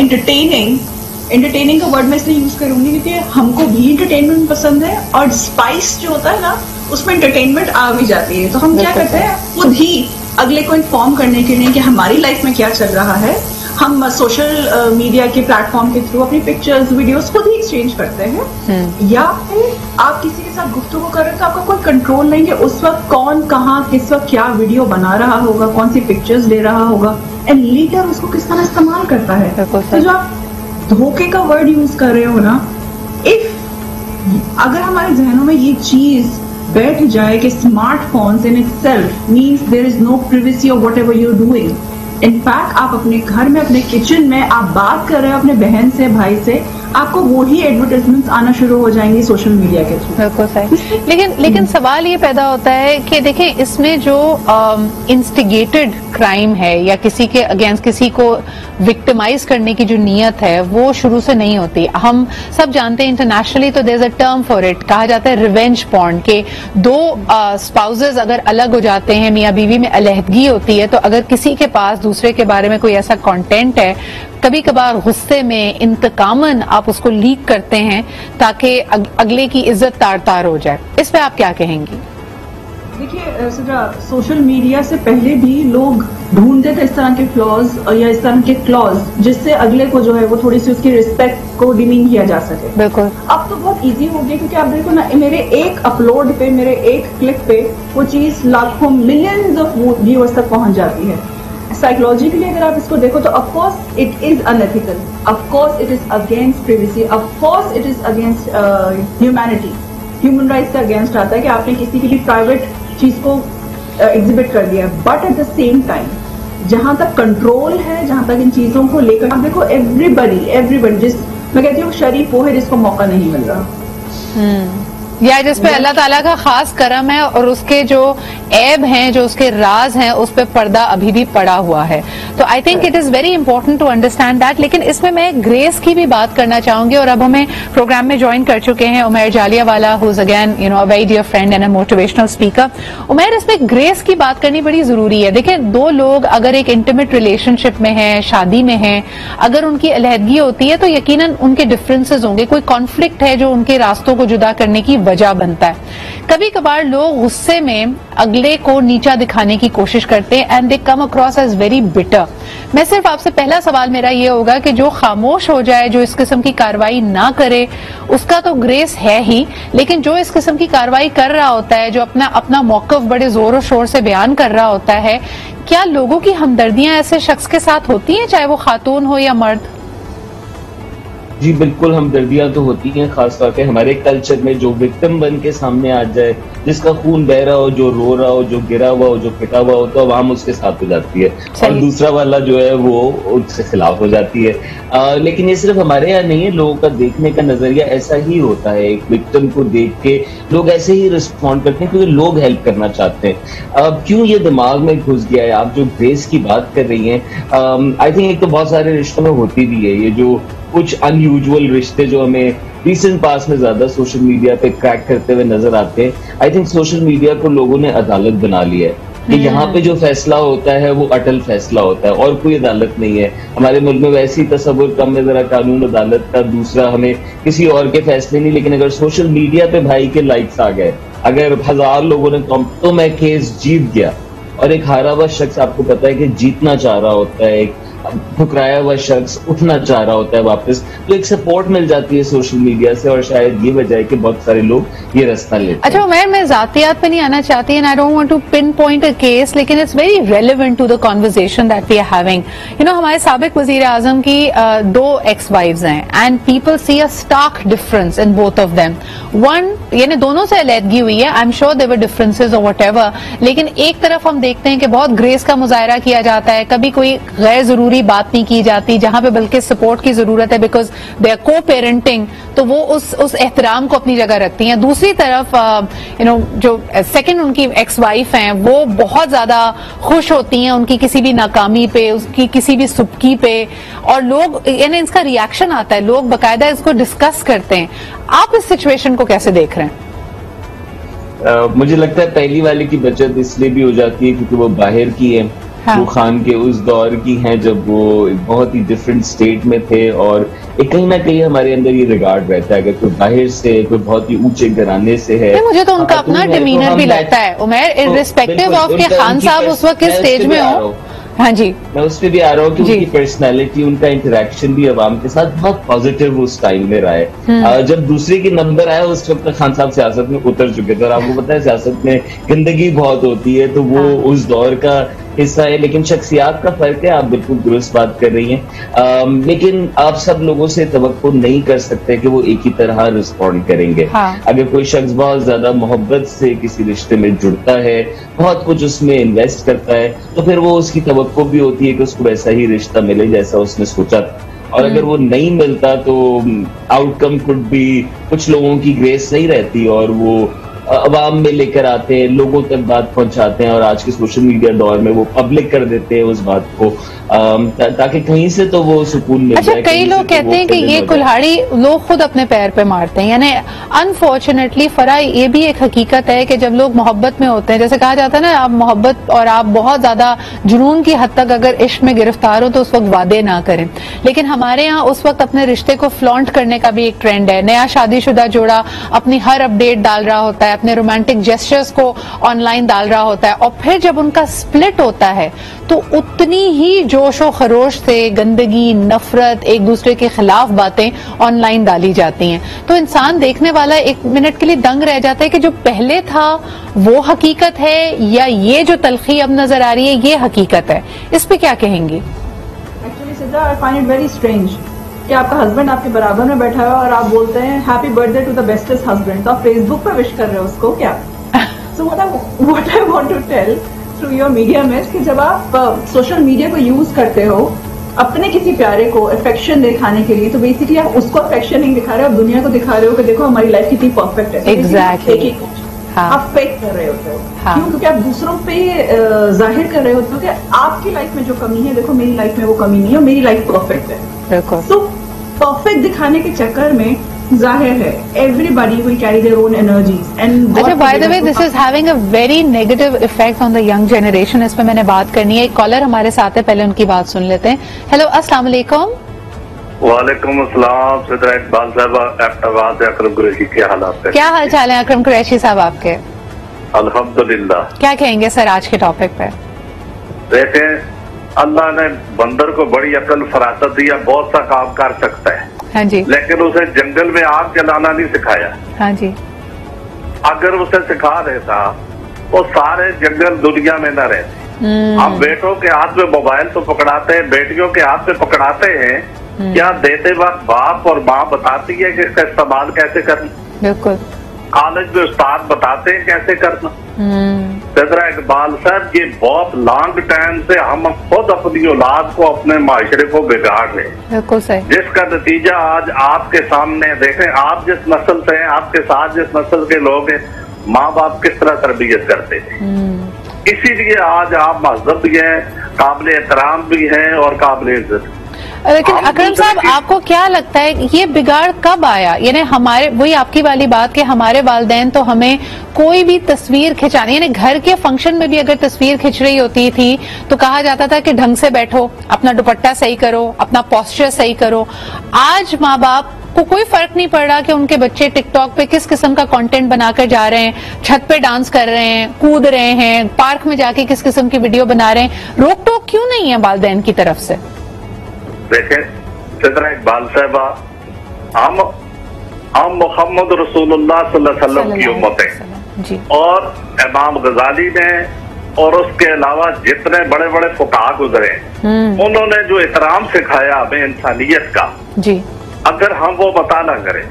G: entertaining का वर्ड मैं इसलिए यूज करूंगी क्योंकि हमको भी एंटरटेनमेंट पसंद है और स्पाइस जो होता है ना उसमें एंटरटेनमेंट आ भी जाती है। तो हम क्या करते हैं, खुद ही अगले को इन्फॉर्म करने के लिए कि हमारी लाइफ में क्या चल रहा है, हम सोशल मीडिया के प्लेटफॉर्म के थ्रू अपनी पिक्चर्स, वीडियोस खुद ही एक्सचेंज करते हैं। या फिर आप किसी के साथ गुफ्तगू कर रहे हैं तो आपका कोई कंट्रोल नहीं है उस वक्त कौन कहाँ किस वक्त क्या वीडियो बना रहा होगा, कौन सी पिक्चर्स ले रहा होगा, एंड लीडर उसको किस तरह इस्तेमाल करता है। तो जो आप धोखे का वर्ड यूज कर रहे हो ना, अगर हमारे जहनों में ये चीज बैठ जाए कि smartphones in itself means there is no privacy of whatever you are doing, in fact आप अपने घर में, अपने किचन में आप बात कर रहे हो अपने बहन से, भाई से, आपको वही एडवर्टाइजमेंट्स आना शुरू हो जाएंगी सोशल मीडिया के थ्रू।
A: बिल्कुल सही। लेकिन सवाल ये पैदा होता है कि देखें, इसमें जो इंस्टिगेटेड क्राइम है या किसी के अगेंस्ट किसी को विक्टिमाइज करने की जो नियत है वो शुरू से नहीं होती। हम सब जानते हैं इंटरनेशनली तो there is a term for it, कहा जाता है रिवेंज पॉर्न, के दो स्पाउसेस अगर अलग हो जाते हैं, मियां बीवी में अलहदगी होती है, तो अगर किसी के पास दूसरे के बारे में कोई ऐसा कंटेंट है, कभी कभार गुस्से में इंतकामन आप उसको लीक करते हैं ताकि अगले की इज्जत तार तार हो जाए। इस पे आप क्या कहेंगी?
G: देखिए सोशल मीडिया से पहले भी लोग ढूंढते थे इस तरह के फ्लॉज या इस तरह के क्लॉज जिससे अगले को जो है वो थोड़ी सी उसकी रिस्पेक्ट को डिमीन किया जा सके।
A: बिल्कुल।
G: अब तो बहुत इजी हो गया, क्योंकि आप देखो ना, मेरे एक अपलोड पे, मेरे एक क्लिक पे वो चीज लाखों मिलियंस ऑफ व्यूअर्स तक पहुंच जाती है। साइकोलॉजिकली अगर आप इसको देखो तो of course it is unethical, of course it is against privacy, of course it is against humanity, human rights के अगेंस्ट आता है कि आपने किसी की भी प्राइवेट चीज को एग्जिबिट कर दिया। But at the same time जहां तक कंट्रोल है, जहां तक इन चीजों को लेकर, आप देखो एवरीबडी जिस, मैं कहती हूँ शरीफ वो है जिसको मौका नहीं मिल रहा,
A: या जिस पे अल्लाह ताला का खास करम है और उसके जो ऐब हैं, जो उसके राज हैं, उस पे पर्दा अभी भी पड़ा हुआ है। तो I think it is very important to understand that. लेकिन इसमें मैं ग्रेस की भी बात करना चाहूंगी, और अब हमें प्रोग्राम में ज्वाइन कर चुके हैं Umair Jaliawala, who is again a very dear friend and a motivational speaker. Umair, इसमें ग्रेस की बात करनी बड़ी जरूरी है। देखिए, दो लोग अगर एक इंटीमेट रिलेशनशिप में हैं, शादी में हैं, अगर उनकी अलहदगी होती है तो यकीनन उनके डिफरेंसेस होंगे, कोई कॉन्फ्लिक्ट है जो उनके रास्तों को जुदा करने की वजह बनता है। कभी कभार लोग गुस्से में अगले को नीचा दिखाने की कोशिश करते हैं and they come across as very bitter. मैं सिर्फ आपसे, पहला सवाल मेरा ये होगा कि जो खामोश हो जाए, जो इस किस्म की कार्रवाई ना करे, उसका तो ग्रेस है ही, लेकिन जो इस किस्म की कार्रवाई कर रहा होता है, जो अपना मौकफ बड़े जोर और शोर से बयान कर रहा होता है, क्या लोगों की हमदर्दियां ऐसे शख्स के साथ होती हैं, चाहे वो खातून हो या मर्द?
H: जी बिल्कुल, हमदर्दियां तो होती हैं, खास तौर पे हमारे कल्चर में। जो विक्टिम बन के सामने आ जाए, जिसका खून बह रहा हो, जो रो रहा हो, जो गिरा हुआ हो, जो पिटा हुआ हो, तो आवाम उसके साथ हो जाती है, और दूसरा वाला जो है वो उसके खिलाफ हो जाती है। लेकिन ये सिर्फ हमारे यहाँ नहीं है, लोगों का देखने का नजरिया ऐसा ही होता है। एक विक्टिम को देख के लोग ऐसे ही रिस्पॉन्ड करते हैं क्योंकि लोग हेल्प करना चाहते हैं। अब क्यों ये दिमाग में घुस गया है? आप जो ग्रेस की बात कर रही हैं, आई थिंक एक तो बहुत सारे रिश्तों में होती भी है ये जो कुछ अनयूजुअल रिश्ते जो हमें रिसेंट पास में ज्यादा सोशल मीडिया पे क्रैक करते हुए नजर आते हैं। आई थिंक सोशल मीडिया को लोगों ने अदालत बना लिया है कि यहाँ पे जो फैसला होता है वो अटल फैसला होता है और कोई अदालत नहीं है। हमारे मुल्क में वैसे ही तस्वुर कम है जरा कानून अदालत का, दूसरा हमें किसी और के फैसले नहीं। लेकिन अगर सोशल मीडिया पे भाई के लाइक्स आ गए, अगर 1000 लोगों ने तो मैं केस जीत गया, और एक हारा हुआ शख्स आपको पता है कि जीतना चाह रहा होता है, एक ठुकराया हुआ शख्स उठना चाह रहा होता है वापस, तो एक सपोर्ट मिल जाती है सोशल मीडिया से, और शायद ये वजह है कि बहुत सारे लोग ये रास्ता लेते हैं।
A: अच्छा उमैर, मैं जातियात पे नहीं आना चाहती and I don't want to pinpoint a case, लेकिन it's very relevant to the conversation that we are having. हमारे साबिक वजीर आजम की 2 एक्स वाइफ्स हैं and people see a stark difference in both of them. One, यानी दोनों से अलहदगी हुई है, I am sure there were differences और व्हाटएवर, लेकिन एक तरफ हम देखते हैं कि बहुत ग्रेस का मुजाहरा किया जाता है, कभी कोई गैर जरूरी बात नहीं की जाती, जहां पे बल्कि सपोर्ट की जरूरत है बिकॉज दे आर को पेरेंटिंग, तो वो उस एहतराम को अपनी जगह रखती हैं। दूसरी तरफ जो सेकंड उनकी एक्स वाइफ हैं वो बहुत ज्यादा खुश होती हैं उनकी किसी भी नाकामी पे, उसकी किसी भी सुबकी पे, और लोग यानी इसका रिएक्शन आता है, लोग बाकायदा इसको डिस्कस करते हैं। आप इस सिचुएशन को कैसे देख रहे हैं?
H: मुझे लगता है पहली वाले की बचत इसलिए भी हो जाती है क्योंकि वो बाहर की है, वो खान के उस दौर की हैं जब वो बहुत ही डिफरेंट स्टेट में थे, और एक कहीं ना कहीं हमारे अंदर ये रिगार्ड रहता है अगर कोई बाहर से, कोई बहुत ही ऊंचे घराने से है।
A: मुझे तो उनका अपना डिमीनर भी लगता है उमैर, इर्रिस्पेक्टिव ऑफ के खान साहब उस वक्त किस स्टेज में हो। हाँ जी,
H: मैं उस पर भी आ रहा हूँ कि उनकी पर्सनैलिटी, उनका इंटरेक्शन भी अवाम के साथ बहुत पॉजिटिव उस टाइम में रहा है। जब दूसरे की नंबर आया उस वक्त खान साहब सियासत में उतर चुके थे, और आपको पता है सियासत में गंदगी बहुत होती है, तो वो उस दौर का हिस्सा है, लेकिन शख्सियात का फर्क है। आप बिल्कुल दुरुस्त बात कर रही हैं। लेकिन आप सब लोगों से तवक्को नहीं कर सकते कि वो एक ही तरह रिस्पॉन्ड करेंगे।
A: हाँ।
H: अगर कोई शख्स बहुत ज्यादा मोहब्बत से किसी रिश्ते में जुड़ता है, बहुत कुछ उसमें इन्वेस्ट करता है, तो फिर वो उसकी तवक्को भी होती है कि उसको वैसा ही रिश्ता मिले जैसा उसने सोचा था। और अगर वो नहीं मिलता तो आउटकम कुड भी, कुछ लोगों की ग्रेस नहीं रहती और वो अवाम में लेकर आते हैं, लोगों तक बात पहुंचाते हैं, और आज के सोशल मीडिया दौर में वो पब्लिक कर देते हैं उस बात को, ताकि कहीं से तो वो सुकून मिल जाए।
A: अच्छा, कई लोग कहते हैं कि ये कुल्हाड़ी लोग खुद अपने पैर पे मारते हैं, यानी अनफॉर्चुनेटली फरा ये भी एक हकीकत है कि जब लोग मोहब्बत में होते हैं, जैसे कहा जाता है ना, आप मोहब्बत और आप बहुत ज्यादा जुनून की हद तक अगर इश्क में गिरफ्तार हो तो उस वक्त वादे ना करें। लेकिन हमारे यहाँ उस वक्त अपने रिश्ते को फ्लॉन्ट करने का भी एक ट्रेंड है। नया शादीशुदा जोड़ा अपनी हर अपडेट डाल रहा होता है, अपने रोमांटिक जेस्चर्स को ऑनलाइन डाल रहा होता है, और फिर जब उनका स्प्लिट होता है तो उतनी ही जोशो खरोश से गंदगी, नफरत, एक दूसरे के खिलाफ बातें ऑनलाइन डाली जाती हैं। तो इंसान देखने वाला एक मिनट के लिए दंग रह जाता है कि जो पहले था वो हकीकत है या ये जो तलखी अब नजर आ रही है ये हकीकत है। इस पे क्या कहेंगी?
G: एक्चुअली सिद्धा, I find it very strange कि आपका हस्बैंड आपके बराबर में बैठा है और आप बोलते हैं happy birthday to the bestest husband, तो आप फेसबुक पे विश कर रहे हो उसको क्या? So what I want to tell through your media में कि जब आप सोशल मीडिया को यूज करते हो अपने किसी प्यारे को अफेक्शन दिखाने के लिए, तो बेसिकली आप उसको अफेक्शन नहीं दिखा रहे हो, आप दुनिया को दिखा रहे हो कि देखो हमारी लाइफ कितनी परफेक्ट है।
A: एग्जैक्टली।
G: हाँ। आप फेक कर रहे होते हो।
A: हाँ।
G: क्यों? क्योंकि आप दूसरों पे जाहिर कर रहे होते हो कि आपकी लाइफ में जो कमी है, देखो मेरी लाइफ में वो कमी नहीं है, मेरी लाइफ परफेक्ट है।
A: बिल्कुल।
G: तो परफेक्ट दिखाने के चक्कर में जाहिर है everybody will carry their own energies and
A: अच्छा, by the way, this is having a very negative effect on the young generation। इस पे मैंने बात करनी है। एक कॉलर हमारे साथ है, पहले उनकी बात सुन लेते हैं। हेलो, अस्सलाम वालेकुम।
I: वालेकुम अस्सलाम। सिद्रा इकबाल साहब, आवाज है अकरम कुरैशी, क्या हालात है?
A: क्या हाल चाल है अकरम कुरैशी साहब आपके?
I: अल्हम्दुलिल्लाह।
A: क्या कहेंगे सर आज के टॉपिक पे?
I: देखें, अल्लाह ने बंदर को बड़ी अकल फरासत दिया, बहुत सा काम कर सकता है।
A: हाँ जी।
I: लेकिन उसे जंगल में आग जलाना नहीं सिखाया।
A: हाँ जी।
I: अगर उसे सिखा देता वो सारे जंगल दुनिया में न रहते। हम बेटों के हाथ में मोबाइल तो पकड़ाते हैं, बेटियों के हाथ में पकड़ाते हैं, क्या देते वक्त बाप और माँ बताती है कि इसका इस्तेमाल कैसे करना?
A: बिल्कुल।
I: कॉलेज में उस्ताद बताते हैं कैसे करना। सिद्रा इकबाल साहब, ये बहुत लॉन्ग टाइम से हम खुद अपनी औलाद को, अपने माशरे को बिगाड़ रहे हैं।
A: बिल्कुल सही।
I: जिसका नतीजा आज आपके सामने देखें। आप जिस नस्ल से हैं, आपके साथ जिस नस्ल के लोग हैं, माँ बाप किस तरह तरबियत करते थे, इसीलिए आज आप महजब भी हैं, काबिल एहतराम भी हैं और काबिल इज्जत।
A: लेकिन अकरम साहब, आपको क्या लगता है ये बिगाड़ कब आया? यानी हमारे, वही आपकी वाली बात कि हमारे वालिदैन तो हमें कोई भी तस्वीर खिंचानी, यानी घर के फंक्शन में भी अगर तस्वीर खिंच रही होती थी तो कहा जाता था कि ढंग से बैठो, अपना दुपट्टा सही करो, अपना पोस्चर सही करो। आज माँ बाप को कोई फर्क नहीं पड़ रहा कि उनके बच्चे टिकटॉक पे किस किस्म का कंटेंट बनाकर जा रहे हैं, छत पे डांस कर रहे हैं, कूद रहे हैं, पार्क में जाके किस किस्म की वीडियो बना रहे हैं। रोक टोक क्यों नहीं है वालिदैन की तरफ से?
I: देखें सिद्रा इकबाल साहबा, हम मोहम्मद रसूलुल्लाह सल्लल्लाहु अलैहि वसल्लम की उम्मत है, और इमाम गजाली ने और उसके अलावा जितने बड़े बड़े फुकाहा गुजरे, उन्होंने जो एहतराम सिखाया हमें इंसानियत का जी, अगर हम वो पता ना करें,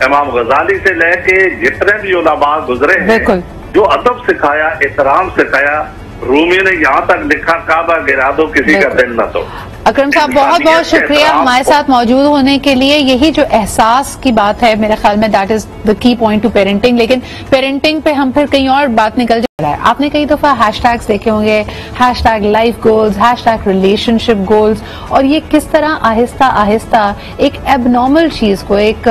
I: इमाम गजाली से लेके जितने भी उलमा गुजरे हैं, जो अदब सिखाया, एहतराम सिखाया। रूमी ने यहाँ तक लिखा, काबा गिरा दो किसी का दिल न तो।
A: अकरम साहब, बहुत बहुत शुक्रिया हमारे साथ मौजूद होने के लिए। यही जो एहसास की बात है, मेरे ख्याल में that is the key point two parenting. लेकिन पेरेंटिंग पे हम फिर कहीं और बात निकल जा रहा है। आपने कई दफा हैशटैग्स देखे होंगे, hashtag life goals, hashtag relationship goals, और ये किस तरह आहिस्ता आहिस्ता एक एबनॉर्मल चीज को, एक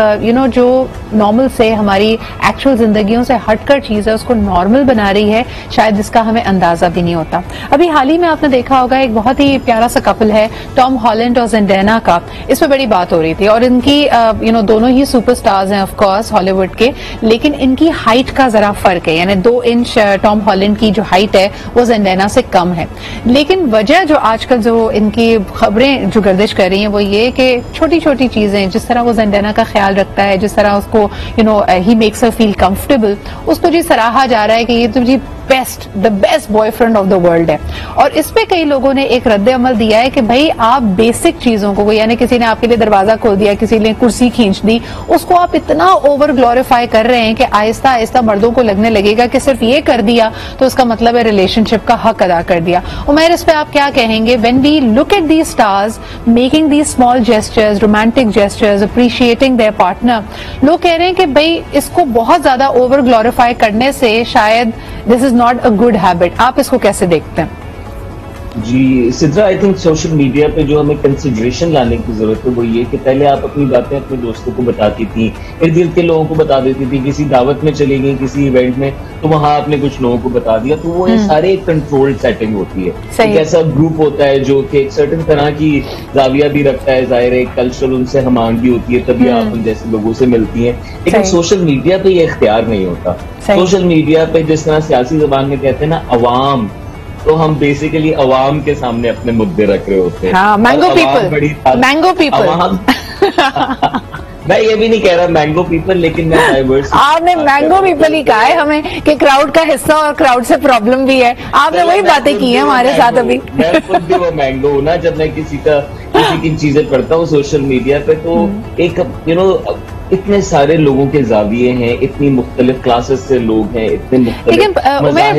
A: जो नॉर्मल से हमारी एक्चुअल जिंदगियों से हटकर चीज है, उसको नॉर्मल बना रही है, शायद जिसका हमें अंदाजा भी नहीं होता। अभी हाल ही में आपने देखा होगा, एक बहुत ही प्यारा सा कपल है, टॉम हॉलैंड और ज़ेंडेना का, इस पे बड़ी बात हो रही थी। और इनकी दोनों ही सुपरस्टार्स हैं ऑफ कोर्स हॉलीवुड के, लेकिन इनकी हाइट का जरा फर्क है, यानी 2 इंच टॉम हॉलैंड की जो हाइट है वो ज़ेंडेना से कम है। लेकिन वजह जो आजकल जो इनकी खबरें जो गर्दिश कर रही हैं वो ये कि छोटी छोटी चीजें, जिस तरह वो ज़ेंडेना का ख्याल रखता है, जिस तरह उसको ही मेक्स हर फील कंफर्टेबल, उसको जी सराहा जा रहा है कि ये तो जी best boyfriend of the world है। और इस पे कई लोगों ने एक रद्द अमल दिया है कि भाई आप बेसिक चीजों को, यानी किसी ने आपके लिए दरवाजा खोल दिया, किसी ने कुर्सी खींच दी, उसको आप इतना ओवर ग्लोरीफाई कर रहे हैं कि आहिस्ता आहिस्ता मर्दों को लगने लगेगा कि सिर्फ ये कर दिया तो उसका मतलब है रिलेशनशिप का हक अदा कर दिया। उमैर, इस पे आप क्या कहेंगे? When we look at these stars making these small gestures, romantic gestures, appreciating their partner, लोग कह रहे हैं कि भाई इसको बहुत ज्यादा ओवर ग्लोरीफाई करने से शायद this is not a good habit. आप इसको कैसे देखते हैं?
H: जी Sidra, I think social media पे जो हमें कंसिडरेशन लाने की जरूरत है वो ये कि पहले आप अपनी बातें अपने दोस्तों को बताती थी, इर्द गिर्द के लोगों को बता देती थी, किसी दावत में चली गई, किसी इवेंट में, तो वहां आपने कुछ लोगों को बता दिया, तो वो ये सारे एक कंट्रोल्ड सेटिंग होती है। एक ऐसा ग्रुप होता है जो कि एक सर्टेन तरह की जाविया भी रखता है, जाहिर है कल्चरल उनसे हमांगी होती है, तभी आप उन जैसे लोगों से मिलती हैं। लेकिन सोशल मीडिया पे ये इख्तियार नहीं होता। सोशल मीडिया पे जिस तरह सियासी जबान में कहते हैं ना अवाम, तो हम बेसिकली अवाम के सामने अपने मुद्दे रख रहे होते हैं।
A: हाँ, मैंगो पीपल
H: मैं ये भी नहीं कह रहा मैंगो पीपल, लेकिन मैं
A: आपने मैंगो पीपल ही कहा है हमें कि क्राउड का हिस्सा और क्राउड से प्रॉब्लम भी है। आपने वही बातें की है हमारे साथ अभी।
H: मैं खुद भी वो मैंगो हूँ ना, जब मैं किसी की चीजें पढ़ता हूँ सोशल मीडिया पे, तो एक इतने सारे लोगों के जाविये हैं, इतनी मुख्तलिफ क्लासेस से लोग हैं, इतने मुख्तलिफ।
A: लेकिन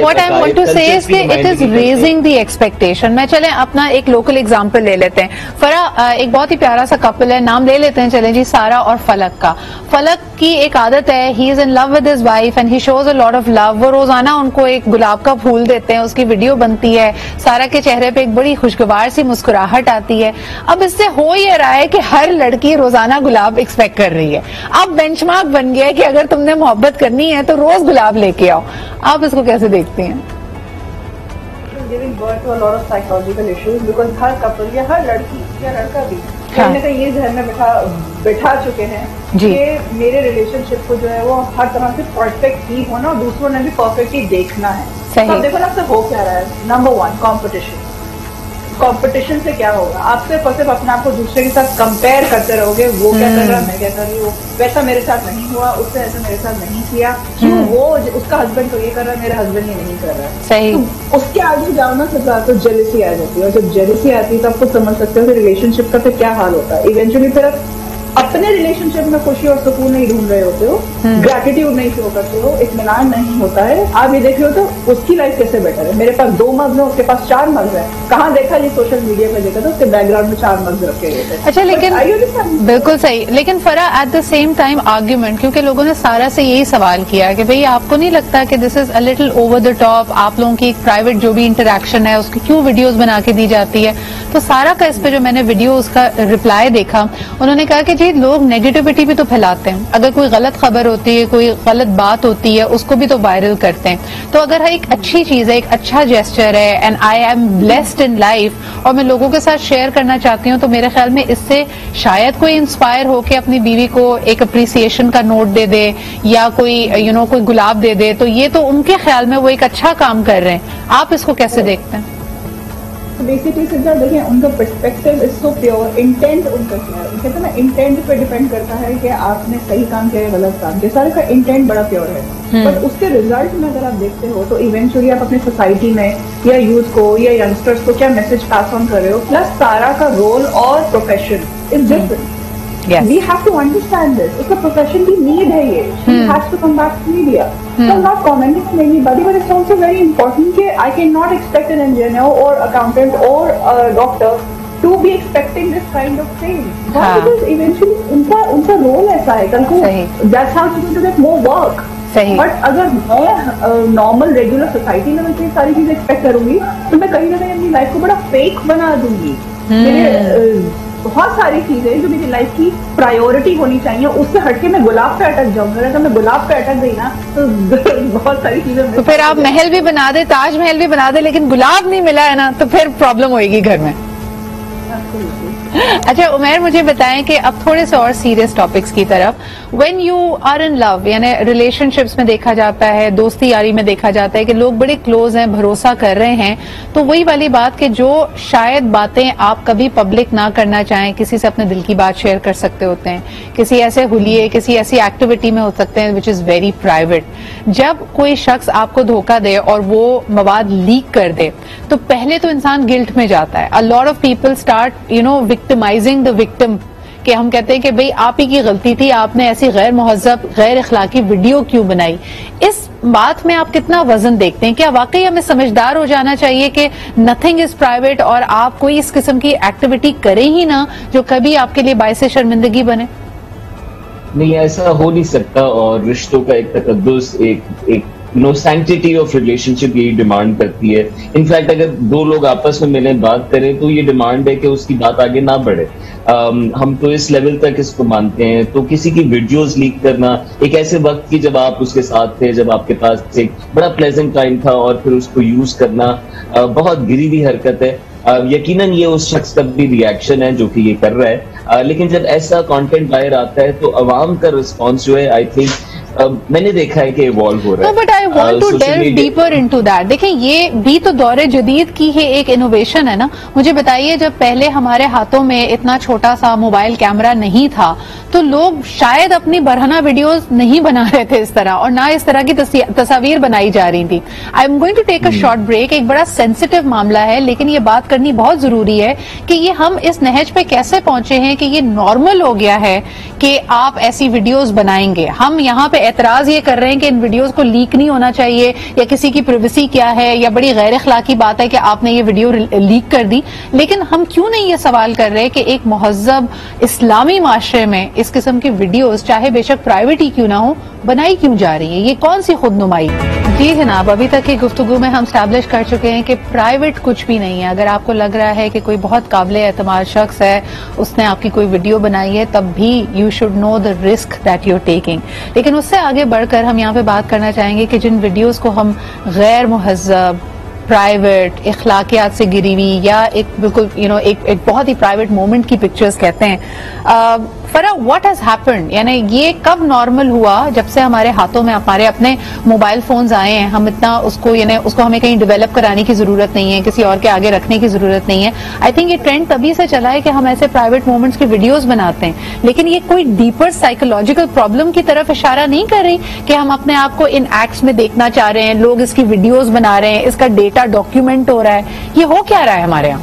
A: व्हाट आई वांट टू से इज कि it is raising the expectation. मैं चलें अपना एक लोकल एग्जांपल ले लेते हैं। फरा एक बहुत ही प्यारा सा कपल है, नाम ले लेते हैं चलें जी, सारा और फलक का। फलक की एक आदत है, he is in love with his wife and he shows a lot of love. वो रोजाना उनको एक गुलाब का फूल देते हैं, उसकी वीडियो बनती है, सारा के चेहरे पे एक बड़ी खुशगवार सी मुस्कुराहट आती है। अब इससे हो ये रहा है कि हर लड़की रोजाना गुलाब एक्सपेक्ट कर रही है। अब बेंचमार्क बन गया है कि अगर तुमने मोहब्बत करनी है तो रोज गुलाब लेके आओ। आप इसको कैसे देखते हैं?
G: Giving birth to a lot of psychological issues because her couple या हर लड़की या लड़का भी कहीं ना कहीं ये ध्यान में बैठा चुके हैं कि मेरे रिलेशनशिप को जो है वो हर तरह से परफेक्ट ही होना और दूसरों ने भी परफेक्ट ही देखना है। तो देखो ना आपसे हो क्या रहा है। Number 1 competition. कंपटीशन से क्या होगा? आप सिर्फ और सिर्फ अपने आप को दूसरे के साथ कंपेयर करते रहोगे, वो क्या कर रहा है, मैं क्या कर रही हूँ, वैसा मेरे साथ नहीं हुआ, उससे ऐसा मेरे साथ नहीं किया, क्यों वो उसका हस्बैंड तो ये कर रहा है, मेरा हस्बैंड ये नहीं कर रहा है।
A: सही।
G: तो उसके आगे जाओ ना तो जेलसी आ जाती है, और जब जेलसी आती है तो आपको समझ सकते हो कि रिलेशनशिप का फिर क्या हाल होता है। इवेंचुअली फिर आप अपने रिलेशनशिप में खुशी और सुकून नहीं ढूंढ रहे होते हो, ग्रैटिट्यूड नहीं शो करते हो, इत्मीनान नहीं होता है। आप ये देख रहे हो तो उसकी लाइफ कैसे बेटर है। मेरे पास 2 मग्स है, उसके पास 4 मग्स है। कहाँ देखा ये सोशल मीडिया पे देखा था, उसके बैकग्राउंड में 4 मग्स रखे गए थे।
A: अच्छा, लेकिन बिल्कुल सही। लेकिन फरा at the same time argument, क्योंकि लोगों ने सारा से यही सवाल किया कि भाई आपको नहीं लगता कि this is a little over the top, आप लोगों की एक प्राइवेट जो भी इंटरेक्शन है उसकी क्यों वीडियोस बना के दी जाती है? तो सारा का इस पे जो मैंने वीडियो उसका रिप्लाई देखा, उन्होंने कहा कि जी लोग नेगेटिविटी भी तो फैलाते हैं, अगर कोई गलत खबर होती है, कोई गलत बात होती है, उसको भी तो वायरल करते हैं। तो अगर एक अच्छी चीज है, एक अच्छा जेस्चर है and I am blessed in life और मैं लोगों के साथ शेयर करना चाहती हूँ, तो मेरे ख्याल में इससे शायद कोई इंस्पायर होके अपनी बीवी को एक अप्रिसिएशन का नोट दे दे या कोई कोई गुलाब दे दे, तो ये तो उनके ख्याल में वो एक अच्छा काम कर रहे हैं। आप इसको कैसे देखते हैं?
G: बेसिकली सिद्धा देखिए, उनका perspective is so pure, intent उनका क्या है, कहते हैं ना इंटेंट पे डिपेंड करता है कि आपने सही काम किया या गलत काम किया। सारे का इंटेंट बड़ा प्योर है, बट उसके रिजल्ट में अगर आप देखते हो तो इवेंचुअली आप अपनी सोसाइटी में या यूथ को या यंगस्टर्स को क्या मैसेज पास ऑन कर रहे हो, प्लस सारा का रोल और profession is different. We have to understand this. उसका प्रोफेशन की नीड है ये. She has to come back to media. So I'm not commenting on anybody, but it's also very important कि I cannot expect an engineer or accountant or a doctor to be expecting this kind of thing. Because eventually उनका role ऐसा है, कल को that's how she's going to get more work. But अगर मैं normal regular society level पे सारी चीजें एक्सपेक्ट करूंगी तो मैं कहीं ना कहीं अपनी लाइफ को बड़ा फेक बना दूंगी। मेरे बहुत सारी चीजें जो मेरी लाइफ की प्रायोरिटी होनी चाहिए उससे हटके मैं गुलाब पे अटक जाऊंगा। अगर मैं गुलाब पे अटक गई ना तो बहुत सारी चीजें,
A: तो फिर आप महल भी बना दे, ताजमहल भी बना दे, लेकिन गुलाब नहीं मिला है ना, तो फिर प्रॉब्लम होगी घर में। अच्छा उमैर, मुझे बताएं कि अब थोड़े से और सीरियस टॉपिक्स की तरफ, when you are in love, यानी रिलेशनशिप्स में देखा जाता है, दोस्ती यारी में देखा जाता है कि लोग बड़े क्लोज हैं, भरोसा कर रहे हैं, तो वही वाली बात कि जो शायद बातें आप कभी पब्लिक ना करना चाहें, किसी से अपने दिल की बात शेयर कर सकते होते हैं, किसी ऐसे हुलिये, किसी ऐसी एक्टिविटी में हो सकते हैं विच इज वेरी प्राइवेट। जब कोई शख्स आपको धोखा दे और वो मवाद लीक कर दे तो पहले तो इंसान गिल्ट में जाता है। A lot of people start victimising the victim, कि हम कहते हैं कि भाई आप ही की गलती थी, आपने ऐसी गैर मुहज़्ज़ब, गैर अखलाकी वीडियो क्यों बनाई। इस बात में आप कितना वजन देखते हैं? क्या वाकई हमें समझदार हो जाना चाहिए कि नथिंग इज प्राइवेट और आप कोई इस किस्म की एक्टिविटी करें ही ना जो कभी आपके लिए बायस शर्मिंदगी बने?
H: नहीं, ऐसा हो नहीं सकता। और रिश्तों का एक तकद्दुस, एक सैंक्टिटी ऑफ रिलेशनशिप यही डिमांड करती है। इनफैक्ट अगर दो लोग आपस में मिले, बात करें, तो ये डिमांड है कि उसकी बात आगे ना बढ़े। हम तो इस लेवल तक इसको मानते हैं। तो किसी की वीडियोस लीक करना एक ऐसे वक्त की जब आप उसके साथ थे, जब आपके पास एक बड़ा प्लेजेंट टाइम था, और फिर उसको यूज करना बहुत गिरीदी हरकत है। यकीनन ये उस शख्स का भी रिएक्शन है जो कि ये कर रहा है, लेकिन जब ऐसा कंटेंट बाहर आता है तो अवाम का रिस्पॉन्स जो है, आई थिंक मैंने देखा है कि इवॉल्व हो रहा है।
A: But I want to delve deeper into that. देखिए, ये भी तो दौरे जदीद की है एक इनोवेशन है ना। मुझे बताइए, जब पहले हमारे हाथों में इतना छोटा सा मोबाइल कैमरा नहीं था तो लोग शायद अपनी बरहना वीडियोस नहीं बना रहे थे इस तरह, और ना इस तरह की तस्वीर बनाई जा रही थी। I am going to take a short break. एक बड़ा सेंसिटिव मामला है, लेकिन ये बात करनी बहुत जरूरी है कि ये हम इस नहज पे कैसे पहुंचे हैं कि ये नॉर्मल हो गया है कि आप ऐसी वीडियोस बनाएंगे। हम यहाँ पे एतराज ये कर रहे हैं कि इन वीडियोस को लीक नहीं होना चाहिए, या किसी की प्राइवेसी क्या है, या बड़ी गैर अखलाकी बात है कि आपने ये वीडियो लीक कर दी। लेकिन हम क्यों नहीं ये सवाल कर रहे कि एक मुहज़्ज़ब इस्लामी माशरे में इस किस्म की वीडियोस, चाहे बेशक प्राइवेट ही क्यों ना हो, बनाई क्यों जा रही है? ये कौन सी खुदनुमाई? जी जनाब, अभी तक की गुफ्तगू में हम स्टैब्लिश कर चुके हैं कि प्राइवेट कुछ भी नहीं है। अगर आपको लग रहा है कि कोई बहुत काबिल एतमाद शख्स है, उसने आपकी कोई वीडियो बनाई है, तब भी you should know the risk that you are taking. लेकिन उससे आगे बढ़कर हम यहाँ पे बात करना चाहेंगे कि जिन वीडियोस को हम गैर मुहज़्ज़ब, प्राइवेट, इखलाकियात से गिरी हुई, या एक बिल्कुल एक बहुत ही प्राइवेट मोमेंट की पिक्चर्स कहते हैं, फरा व्हाट हैज हैपेंड, यानी ये कब नॉर्मल हुआ? जब से हमारे हाथों में हमारे अपने मोबाइल फोन्स आए हैं, हम इतना उसको हमें कहीं डेवलप कराने की जरूरत नहीं है, किसी और के आगे रखने की जरूरत नहीं है। आई थिंक ये ट्रेंड तभी से चला है कि हम ऐसे प्राइवेट मोमेंट्स की वीडियोस बनाते हैं, लेकिन ये कोई डीपर साइकोलॉजिकल प्रॉब्लम की तरफ इशारा नहीं कर रही कि हम अपने आप को इन एक्ट्स में देखना चाह रहे हैं, लोग इसकी वीडियोज बना रहे हैं, इसका डेटा डॉक्यूमेंट हो रहा है। ये हो क्या रहा है हमारे यहाँ?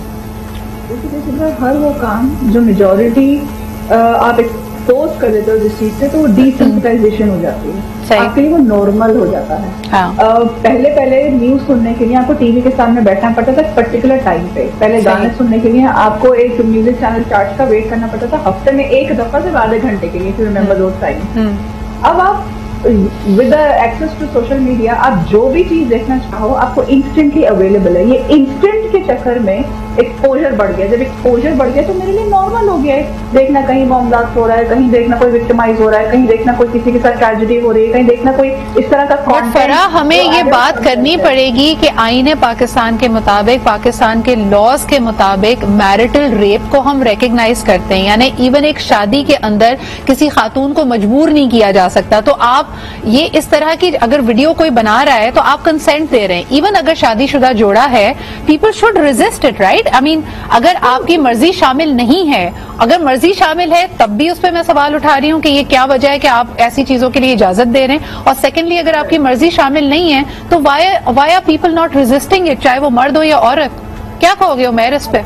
G: हर वो काम जो मेजोरिटी आप एक्सपोज कर देते हो जिस चीज से, तो वो डिसेंसिटाइजेशन हो जाती है, आपके लिए वो नॉर्मल हो जाता है। हाँ। पहले न्यूज सुनने के लिए आपको टीवी के सामने बैठना पड़ता था पर्टिकुलर टाइम पे। पहले गाने सुनने के लिए आपको एक म्यूजिक चैनल चार्ट का वेट करना पड़ता था हफ्ते में एक दफा सिर्फ आधे घंटे के लिए, if you remember those time. अब आप with access to social media आप जो भी चीज देखना चाहो आपको इंस्टेंटली अवेलेबल है। ये इंस्टेंट के चक्कर में एक्सपोजर बढ़ गया। जब एक्सपोजर बढ़ गया तो मेरे लिए नॉर्मल हो गया है देखना कहीं बॉम्ब ब्लास्ट हो रहा है, कहीं देखना कोई विक्टिमाइज हो रहा है, कहीं देखना कोई किसी के साथ ट्रेजेडी हो रही है, कहीं देखना कोई इस तरह का कंटेंट।
A: हमें ये बात करनी पड़ेगी कि आईन पाकिस्तान के मुताबिक, पाकिस्तान के लॉज के मुताबिक मैरिटल रेप को हम रिकग्नाइज करते हैं, यानी इवन एक शादी के अंदर किसी खातून को मजबूर नहीं किया जा सकता। तो आप ये इस तरह की अगर वीडियो कोई बना रहा है तो आप कंसेंट दे रहे हैं। इवन अगर शादीशुदा जोड़ा है, people should resist it, right? I mean, अगर आपकी मर्जी शामिल नहीं है, अगर मर्जी शामिल है तब भी उस पर मैं सवाल उठा रही हूँ कि ये क्या वजह है कि आप ऐसी चीजों के लिए इजाजत दे रहे हैं। और सेकेंडली, अगर आपकी मर्जी शामिल नहीं है तो why are people not resisting it, चाहे वो मर्द हो या औरत? क्या कहोगे उमैर इस पे?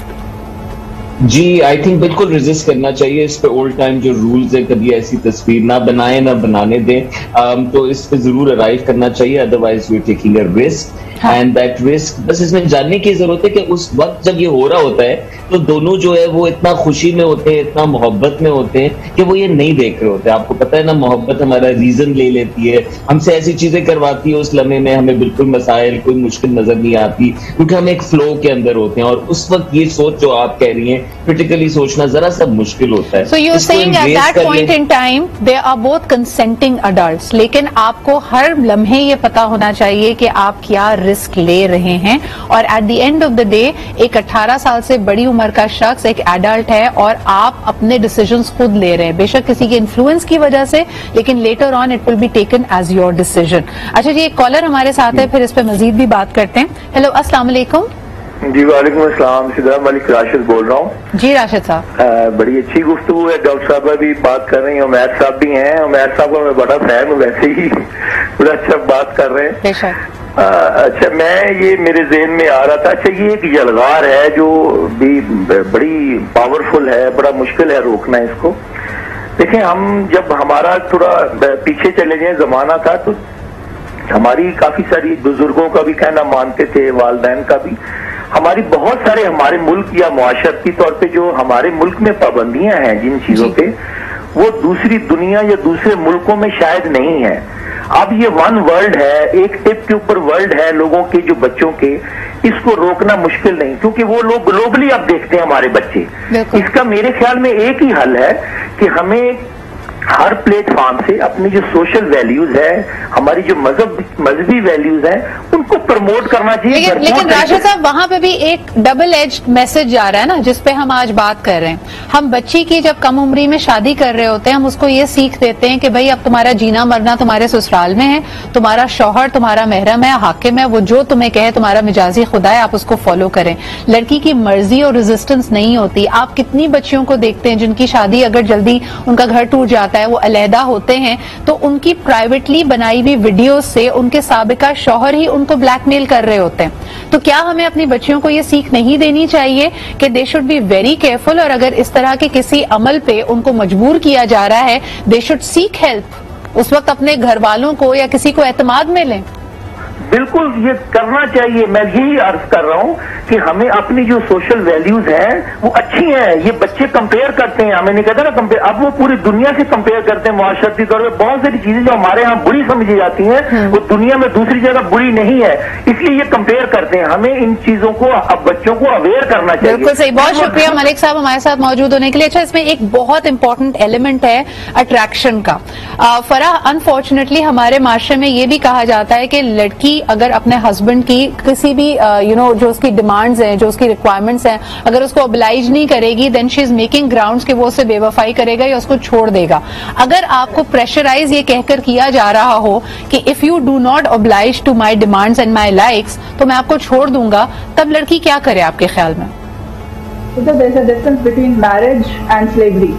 H: जी, आई थिंक बिल्कुल रेजिस्ट करना चाहिए। इस पे ओल्ड टाइम जो रूल्स है, कभी ऐसी तस्वीर ना बनाए ना बनाने दें, तो इस पे जरूर अराइव करना चाहिए, otherwise we are taking a risk. And that risk बस इसमें जानने की जरूरत है कि उस वक्त जब ये हो रहा होता है तो दोनों जो है वो इतना खुशी में होते हैं, इतना मोहब्बत में होते हैं कि वो ये नहीं देख रहे होते। आपको पता है ना, मोहब्बत हमारा रीजन ले लेती है, हमसे ऐसी चीजें करवाती है उस लम्हे में हमें बिल्कुल मसाइल, कोई मुश्किल नजर नहीं आती, क्योंकि हम एक फ्लो के अंदर होते हैं। और उस वक्त ये सोच जो आप कह रही हैं, क्रिटिकली सोचना जरा सा मुश्किल होता है।
A: So you're saying at that point in time they are both consenting adults, लेकिन आपको हर लम्हे ये पता होना चाहिए कि आप क्या रिस्क ले रहे हैं। और at the end of the day एक 18 साल से बड़ी उम्र का शख्स एक एडल्ट है और आप अपने डिसीजंस खुद ले रहे हैं, बेशक किसी के इन्फ्लुएंस की वजह से, लेकिन later on it will be taken as your decision. अच्छा जी, एक कॉलर हमारे साथ है, फिर इस पर मजीद भी बात करते हैं। हेलो, अस्सलाम वालेकुम।
J: जी वालेकुम अस्सलाम, सिद्रा मलिक राशिद बोल रहा हूँ।
A: जी राशिद साहब,
J: बड़ी अच्छी गुफ्तगू है, डॉक्टर साहब भी बात कर रही हैं, उमैर साहब भी हैं। उमैर साहब का मैं बड़ा फैन हूँ, वैसे ही बड़ा अच्छा बात कर रहे हैं। अच्छा, मैं ये मेरे ज़हन में आ रहा था, अच्छा ये एक यलगार है जो भी बड़ी पावरफुल है, बड़ा मुश्किल है रोकना इसको। देखें, हम जब हमारा थोड़ा पीछे चले जाए जमाना था तो हमारी काफी सारी बुजुर्गों का भी कहना मानते थे, वालिदैन का भी। हमारी बहुत सारे हमारे मुल्क या मुआशरती तौर पे जो हमारे मुल्क में पाबंदियां हैं जिन चीजों पे, वो दूसरी दुनिया या दूसरे मुल्कों में शायद नहीं है। अब ये वन वर्ल्ड है, एक टिप के ऊपर वर्ल्ड है लोगों के, जो बच्चों के, इसको रोकना मुश्किल नहीं, क्योंकि वो लोग ग्लोबली अब देखते हैं हमारे बच्चे। इसका मेरे ख्याल में एक ही हल है कि हमें हर प्लेटफॉर्म से अपनी जो सोशल वैल्यूज है, हमारी जो मजहबी वैल्यूज हैं, उनको प्रमोट करना चाहिए।
A: लेकिन राशिद साहब, वहां पे भी एक डबल एज मैसेज जा रहा है ना, जिसपे हम आज बात कर रहे हैं। हम बच्ची की जब कम उम्री में शादी कर रहे होते हैं, हम उसको ये सीख देते हैं कि भाई अब तुम्हारा जीना मरना तुम्हारे ससुराल में है, तुम्हारा शौहर तुम्हारा महरम है, हाकिम है, वो जो तुम्हें कहे तुम्हारा मिजाजी खुदा है, आप उसको फॉलो करें। लड़की की मर्जी और रेजिस्टेंस नहीं होती। आप कितनी बच्चियों को देखते हैं जिनकी शादी अगर जल्दी उनका घर टूट जाता है, वो अलहदा होते हैं, तो उनकी प्राइवेटली बनाई हुई वीडियोस से उनके साबिका शौहर ही उनको ब्लैकमेल कर रहे होते हैं। तो क्या हमें अपनी बच्चियों को ये सीख नहीं देनी चाहिए कि they should be very careful, और अगर इस तरह के किसी अमल पे उनको मजबूर किया जा रहा है, दे शुड सीक हेल्प, उस वक्त अपने घर वालों को या किसी को एतमाद में लें?
J: बिल्कुल ये करना चाहिए। मैं यही अर्ज कर रहा हूँ कि हमें अपनी जो सोशल वैल्यूज हैं वो अच्छी हैं। ये बच्चे कंपेयर करते हैं, हमें नहीं कहता ना कंपेयर, अब वो पूरी दुनिया से कंपेयर करते हैं। मुआशरती तौर पर बहुत सारी चीजें जो हमारे यहाँ बुरी समझी जाती हैं वो दुनिया में दूसरी जगह बुरी नहीं है, इसलिए ये कंपेयर करते हैं। हमें इन चीजों को अब बच्चों को अवेयर करना चाहिए।
A: बिल्कुल सही, बहुत शुक्रिया मलिक साहब हमारे साथ मौजूद होने के लिए। अच्छा, इसमें एक बहुत इंपॉर्टेंट एलिमेंट है अट्रैक्शन का। फराह, अनफॉर्चुनेटली हमारे माशरे में ये भी कहा जाता है कि लड़की अगर अपने हस्बैंड की किसी भी जो उसकी डिमांड्स हैं, जो उसकी रिक्वायरमेंट्स हैं, अगर उसको ऑब्लाइज नहीं करेगी, then she is making grounds कि वो उससे बेवफाई करेगा या उसको छोड़ देगा। अगर आपको प्रेशराइज ये कहकर किया जा रहा हो कि if you do not oblige to my demands and my likes, तो मैं आपको छोड़ दूंगा, तब लड़की क्या करे आपके ख्याल में?
G: Difference between marriage and slavery,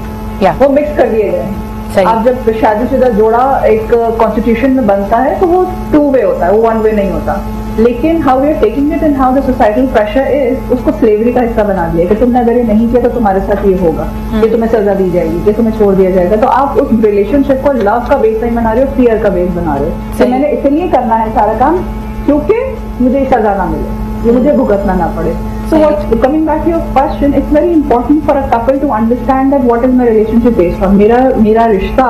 G: वो मिक्स कर दिए गए हैं। आप जब शादीशुदा जोड़ा एक कॉन्स्टिट्यूशन में बनता है तो वो टू वे होता है, वो वन वे नहीं होता। लेकिन how we are taking it and how the societal pressure is, उसको स्लेवरी का हिस्सा बना दिया कि तुमने अगर ये नहीं किया तो तुम्हारे साथ ये होगा, ये तुम्हें सजा दी जाएगी, ये तुम्हें छोड़ दिया जाएगा। तो आप उस रिलेशनशिप को लव का बेस नहीं बना रहे हो, फियर का बेस बना रहे हो। तो मैंने इसलिए करना है सारा काम क्योंकि मुझे सजा ना मिले, ये मुझे भुगतना ना पड़े। So coming back to your question, it's very important for a couple to understand that what is my relationship based on. मेरा रिश्ता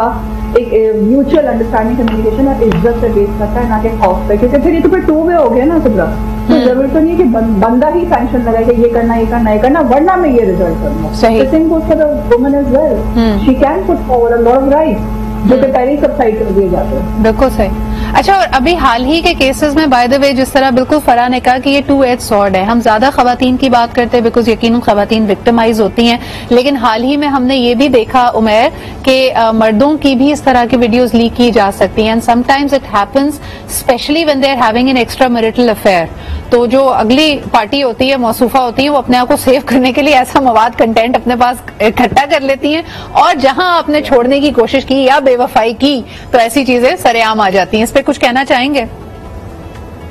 G: एक म्यूचुअल अंडरस्टैंडिंग, कम्युनिकेशन और इज्जत से बेस करता है, ना कि खौफ पे, क्योंकि फिर ये तो फिर टू वे हो गया ना सिद्रा। तो जरूरत तो नहीं है कि बंदा ही सैंक्शन लगाए कि ये करना ये करना ये करना, वरना मैं ये रिजल्ट करूंगा। सही। The same goes for the woman as well. She can put forward a lot of rights जो कि पहले ही सबसाइड कर दिए जाते हैं।
A: बिल्कुल सही। अच्छा, और अभी हाल ही के केसेस में बाय द वे जिस तरह बिल्कुल फराह ने कहा कि ये टू एज सॉर्ड है, हम ज्यादा खवातीन की बात करते हैं बिकॉज यकीनन खवातीन विक्टिमाइज होती हैं, लेकिन हाल ही में हमने ये भी देखा उमैर कि मर्दों की भी इस तरह की वीडियोस लीक की जा सकती हैं, and sometimes it happens specially when they are having an extra marital affair. तो जो अगली पार्टी होती है, मौसूफा होती है, वो अपने आप को सेव करने के लिए ऐसा मवाद कंटेंट अपने पास इकट्ठा कर लेती हैं, और जहां आपने छोड़ने की कोशिश की या बेवफाई की तो ऐसी चीजें सरेआम आ जाती हैं। इस पे कुछ कहना चाहेंगे?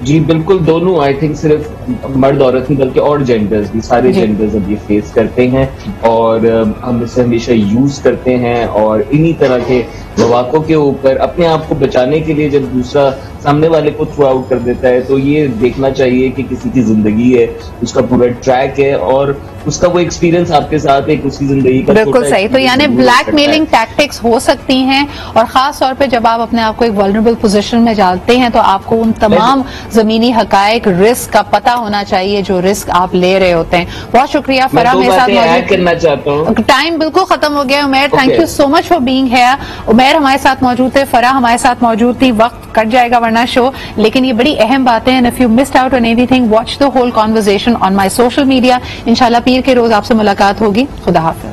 H: जी बिल्कुल, दोनों, आई थिंक सिर्फ मर्द औरत नहीं बल्कि और जेंडर्स भी, सारे जेंडर्स अब ये फेस करते हैं और हम इसे हमेशा यूज करते हैं। और इन्हीं तरह के मौक़ों के ऊपर अपने आप को बचाने के लिए जब दूसरा सामने वाले को थ्रो आउट कर देता है तो ये देखना चाहिए कि किसी की जिंदगी है, उसका पूरा ट्रैक है और उसका वो एक्सपीरियंस आपके साथ एक उसकी जिंदगी का।
A: बिल्कुल सही। तो यानी ब्लैकमेलिंग टैक्टिक्स हो सकती हैं, और खास तौर पे जब आप अपने आप को एक वल्नरेबल पोजीशन में डालते हैं तो आपको उन तमाम जमीनी हकायक, रिस्क का पता होना चाहिए जो रिस्क आप ले रहे होते हैं। बहुत शुक्रिया फराह मेरे साथ
H: मौजूद करना चाहता हूँ।
A: टाइम बिल्कुल खत्म हो गया Umair, thank you so much for being here. Umair हमारे साथ मौजूद थे, फराह हमारे साथ मौजूद थी। वक्त कट जाएगा वरना शो, लेकिन ये बड़ी अहम बातें हैं। If you missed out on anything, watch the whole conversation on my social media. इंशाल्लाह पीर के रोज आपसे मुलाकात होगी। खुदा हाफिज।